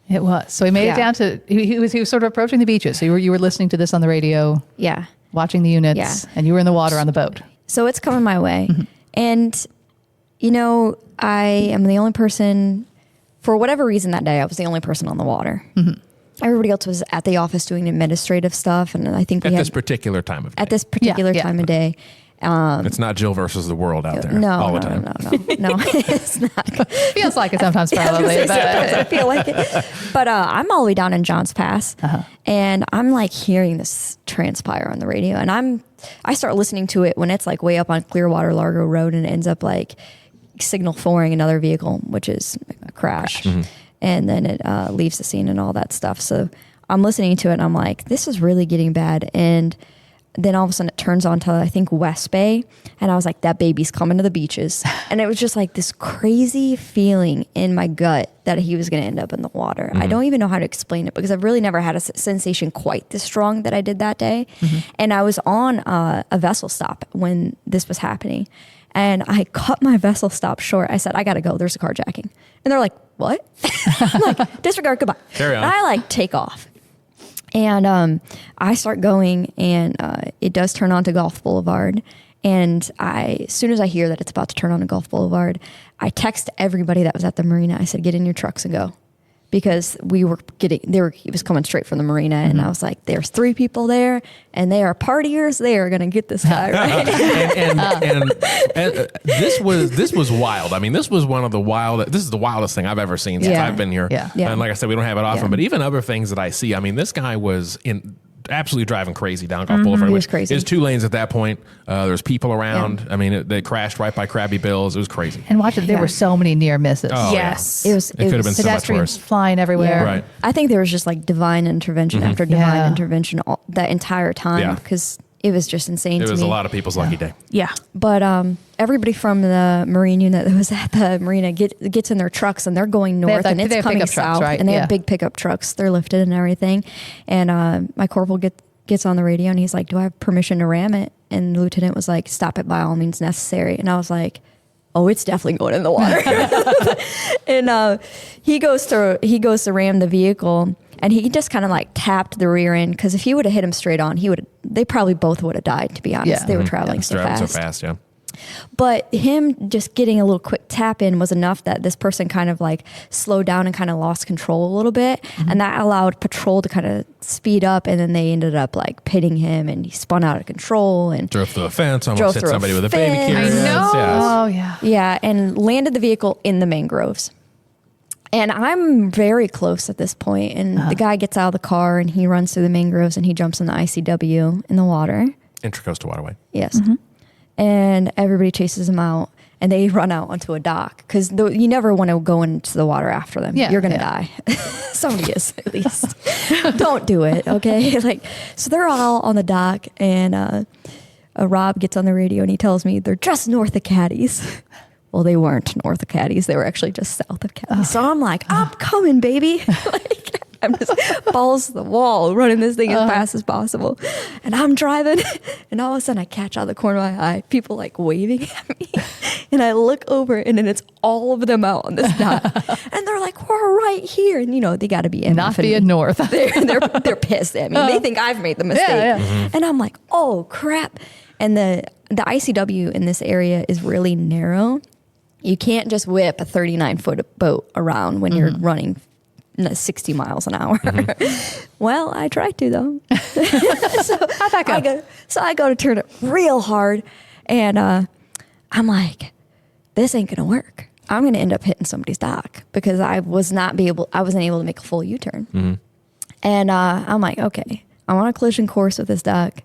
It was. So he made it down to, he was sort of approaching the beaches. So you were listening to this on the radio, Yeah. watching the units, Yeah. and you were in the water on the boat. So it's coming my way. And, I am the only person, for whatever reason that day, I was the only person on the water. Everybody else was at the office doing administrative stuff. And I think At this particular time of day. at this particular time of day. It's not Jill versus the world out there No, all the no, time. no, it's not. Feels like it sometimes, probably. I feel like it. But I'm all the way down in Johns Pass, and I'm like hearing this transpire on the radio, and I start listening to it when it's like way up on Clearwater Largo Road, and it ends up like signal 4ing another vehicle, which is a crash. And then it leaves the scene and all that stuff. So I'm listening to it, and I'm like, this is really getting bad. And then all of a sudden it turns on to, I think, West Bay. And I was like, that baby's coming to the beaches. And it was just like this crazy feeling in my gut that he was going to end up in the water. I don't even know how to explain it, because I've really never had a sensation quite this strong that I did that day. And I was on a vessel stop when this was happening. And I cut my vessel stop short. I said, I got to go. There's a carjacking. And they're like, what? I'm like, disregard, goodbye. Carry on. And I take off. And I start going, and it does turn on to Gulf Boulevard. And as soon as I hear that it's about to turn on to Gulf Boulevard, I text everybody that was at the marina. I said, get in your trucks and go. Because he was coming straight from the marina, and I was like, there's 3 people there, and they are partiers. They are going to get this guy, right? and this was wild. I mean, this is the wildest thing I've ever seen since I've been here. Yeah. Yeah. And like I said, we don't have it often, Yeah. but even other things that I see, I mean, this guy was absolutely driving crazy down Gulf Boulevard. He was crazy. It was 2 lanes at that point. There's people around. I mean, they crashed right by Krabby Bill's. It was crazy. And watch it, there were so many near misses. Oh, Yes. It was. It could have been so much Pedestrians worse. flying everywhere. Yeah. Right. I think there was just like divine intervention after divine intervention that entire time, Yeah. because it was just insane It to was me. a lot of people's lucky day. Yeah. But everybody from the Marine unit that was at the marina gets in their trucks, and they're going north, have and it's pickup coming trucks, south, right? and they Yeah. have big pickup trucks. They're lifted and everything. And my corporal gets on the radio, and he's like, do I have permission to ram it? And the lieutenant was like, stop it by all means necessary. And I was like, oh, it's definitely going in the water. And he goes to ram the vehicle, and he just kind of like tapped the rear end, because if he would have hit him straight on, they probably both would have died, to be honest. Yeah. They were traveling so Driving fast. so fast, yeah. But him just getting a little quick tap in was enough that this person kind of like slowed down and kind of lost control a little bit. And that allowed patrol to kind of speed up. And then they ended up like pitting him, and he spun out of control and Drove through a fence, almost Drove hit through a somebody with a baby fence. carrier. I know. Yes. Oh, yeah. yeah, and landed the vehicle in the mangroves. And I'm very close at this point. And the guy gets out of the car, and he runs through the mangroves, and he jumps in the ICW in the water. Intracoastal Waterway. Yes. And everybody chases him out, and they run out onto a dock, because you never want to go into the water after them. Yeah, You're going to yeah. die. Somebody is, at least. Don't do it, okay? So they're all on the dock, and Rob gets on the radio, and he tells me they're just north of Caddies. Well, they weren't north of Caddies. They were actually just south of Caddies. So I'm like, I'm coming, baby. I'm just balls to the wall, running this thing as fast as possible. And I'm driving, and all of a sudden I catch out of the corner of my eye people like waving at me. And I look over, and then it's all of them out on this dock. And they're like, we're right here. And they got to be Not being north. they're pissed at me. They think I've made the mistake. Yeah. And I'm like, oh, crap. And the ICW in this area is really narrow. You can't just whip a 39-foot boat around when you're running 60 miles an hour. Well, I tried to though. How'd that go? I go to turn it real hard, and I'm like, this ain't gonna work. I'm gonna end up hitting somebody's dock because I wasn't able to make a full U-turn. And I'm like, okay, I'm on a collision course with this dock.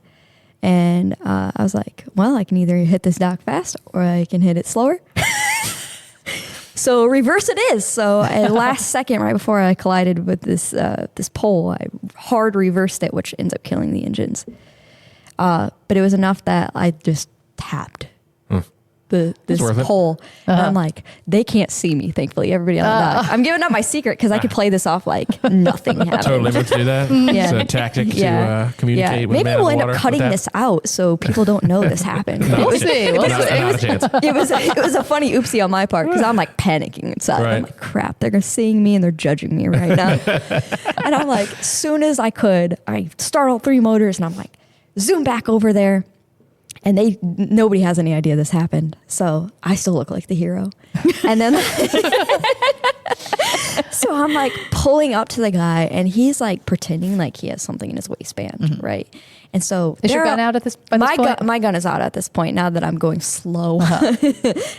And I was like, well, I can either hit this dock fast or I can hit it slower. So reverse it is. So at last second, right before I collided with this pole, I hard reversed it, which ends up killing the engines. But it was enough that I just tapped this pole. And I'm like, they can't see me, thankfully. Everybody on the dock. I'm giving up my secret because I could play this off like nothing happened. Totally meant to do that. It's a tactic to communicate with maybe man we'll in the end water up cutting this out so people don't know this happened. We'll see. Not a chance. It was a funny oopsie on my part because I'm like panicking inside. Right. I'm like, crap, they're seeing me and they're judging me right now. And I'm like, as soon as I could, I start all 3 motors and I'm like, zoom back over there. And nobody has any idea this happened. So I still look like the hero. And then, so I'm like pulling up to the guy and he's like pretending like he has something in his waistband. Right. And so is your gun out at this point? My gun is out at this point now that I'm going slow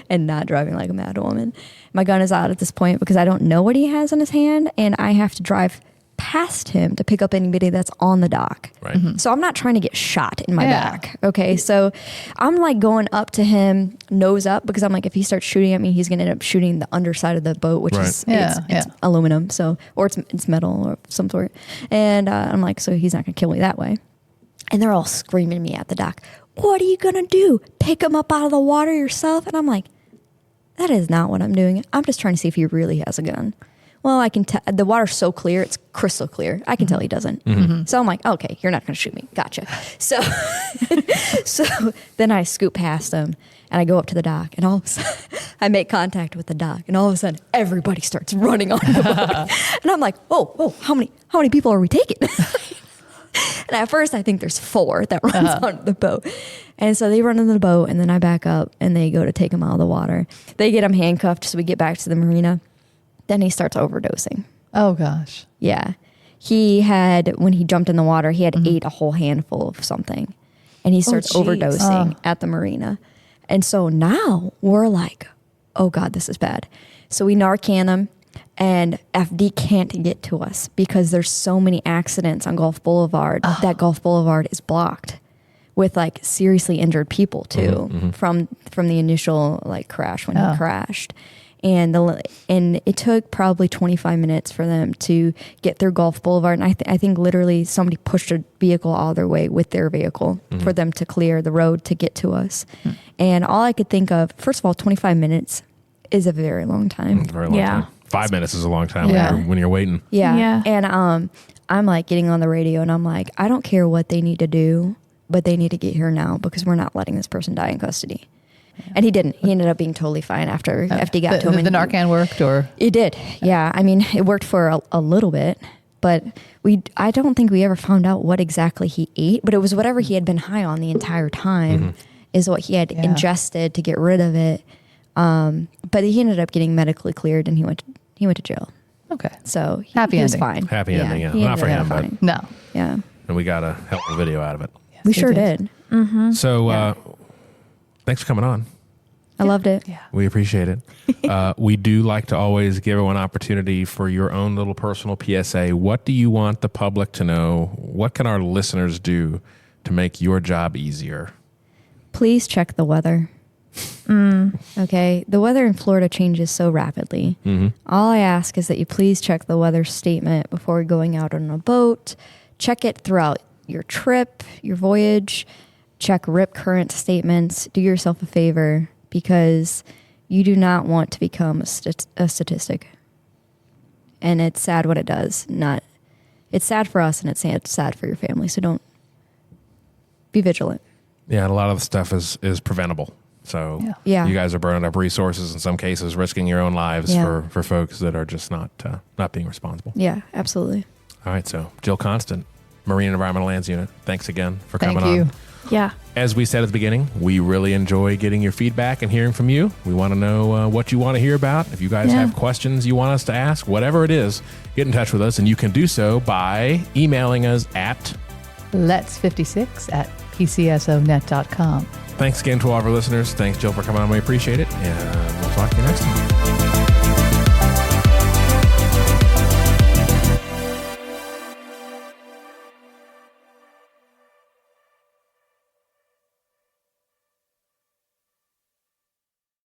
and not driving like a mad woman. My gun is out at this point because I don't know what he has in his hand and I have to drive past him to pick up anybody that's on the dock. Right. So I'm not trying to get shot in my back. Okay. So I'm like going up to him nose up because I'm like, if he starts shooting at me, he's going to end up shooting the underside of the boat, which is it's aluminum. So, or it's metal or some sort. And I'm like, so he's not going to kill me that way. And they're all screaming at me at the dock. What are you going to do? Pick him up out of the water yourself? And I'm like, that is not what I'm doing. I'm just trying to see if he really has a gun. Well, I can tell the water's so clear, it's crystal clear. I can tell he doesn't. So I'm like, okay, you're not going to shoot me. Gotcha. So, so then I scoot past him and I go up to the dock and all of a sudden I make contact with the dock and all of a sudden everybody starts running on the boat. And I'm like, whoa, how many people are we taking? And at first I think there's 4 that runs onto the boat. And so they run into the boat and then I back up and they go to take him out of the water. They get him handcuffed so we get back to the marina. Then he starts overdosing. Oh, gosh. Yeah. When he jumped in the water, he had ate a whole handful of something. And he starts overdosing at the marina. And so now we're like, oh, God, this is bad. So we Narcan him, and FD can't get to us because there's so many accidents on Gulf Boulevard that Gulf Boulevard is blocked with like seriously injured people, too, from the initial like crash when he crashed. And it took probably 25 minutes for them to get through Gulf Boulevard. And I think literally somebody pushed a vehicle all of their way with their vehicle for them to clear the road to get to us. And all I could think of, first of all, 25 minutes is a very long time. It's a very long time. 5 minutes is a long time when you're waiting. Yeah. And I'm like getting on the radio and I'm like, I don't care what they need to do, but they need to get here now because we're not letting this person die in custody. And he didn't. He ended up being totally fine after FD got to him. The Narcan worked, or it did. Yeah, I mean, it worked for a little bit, but I don't think we ever found out what exactly he ate. But it was whatever he had been high on the entire time is what he had ingested to get rid of it. But he ended up getting medically cleared, and he went to jail. Okay, so happy he was ending. fine. Happy ending. Yeah, not for him, but no. Yeah, and we got a helpful video out of it. Yes, we sure did. So. Thanks for coming on. I loved it. Yeah. We appreciate it. We do like to always give everyone opportunity for your own little personal PSA. What do you want the public to know? What can our listeners do to make your job easier? Please check the weather. Okay. The weather in Florida changes so rapidly. All I ask is that you please check the weather statement before going out on a boat. Check it throughout your trip, your voyage. Check rip current statements. Do yourself a favor because you do not want to become a statistic. And it's sad what it does. It's sad for us and it's sad for your family. So don't be vigilant. Yeah, and a lot of the stuff is preventable. So you guys are burning up resources in some cases, risking your own lives for folks that are just not being responsible. Yeah, absolutely. All right, so Jill Constant, Marine and Environmental Lands Unit, thanks again for coming on. Thank you. Yeah. As we said at the beginning, we really enjoy getting your feedback and hearing from you. We want to know what you want to hear about. If you guys have questions you want us to ask, whatever it is, get in touch with us. And you can do so by emailing us at let's56@pcsonet.com. Thanks again to all of our listeners. Thanks, Jill, for coming on. We appreciate it. And we'll talk to you next time.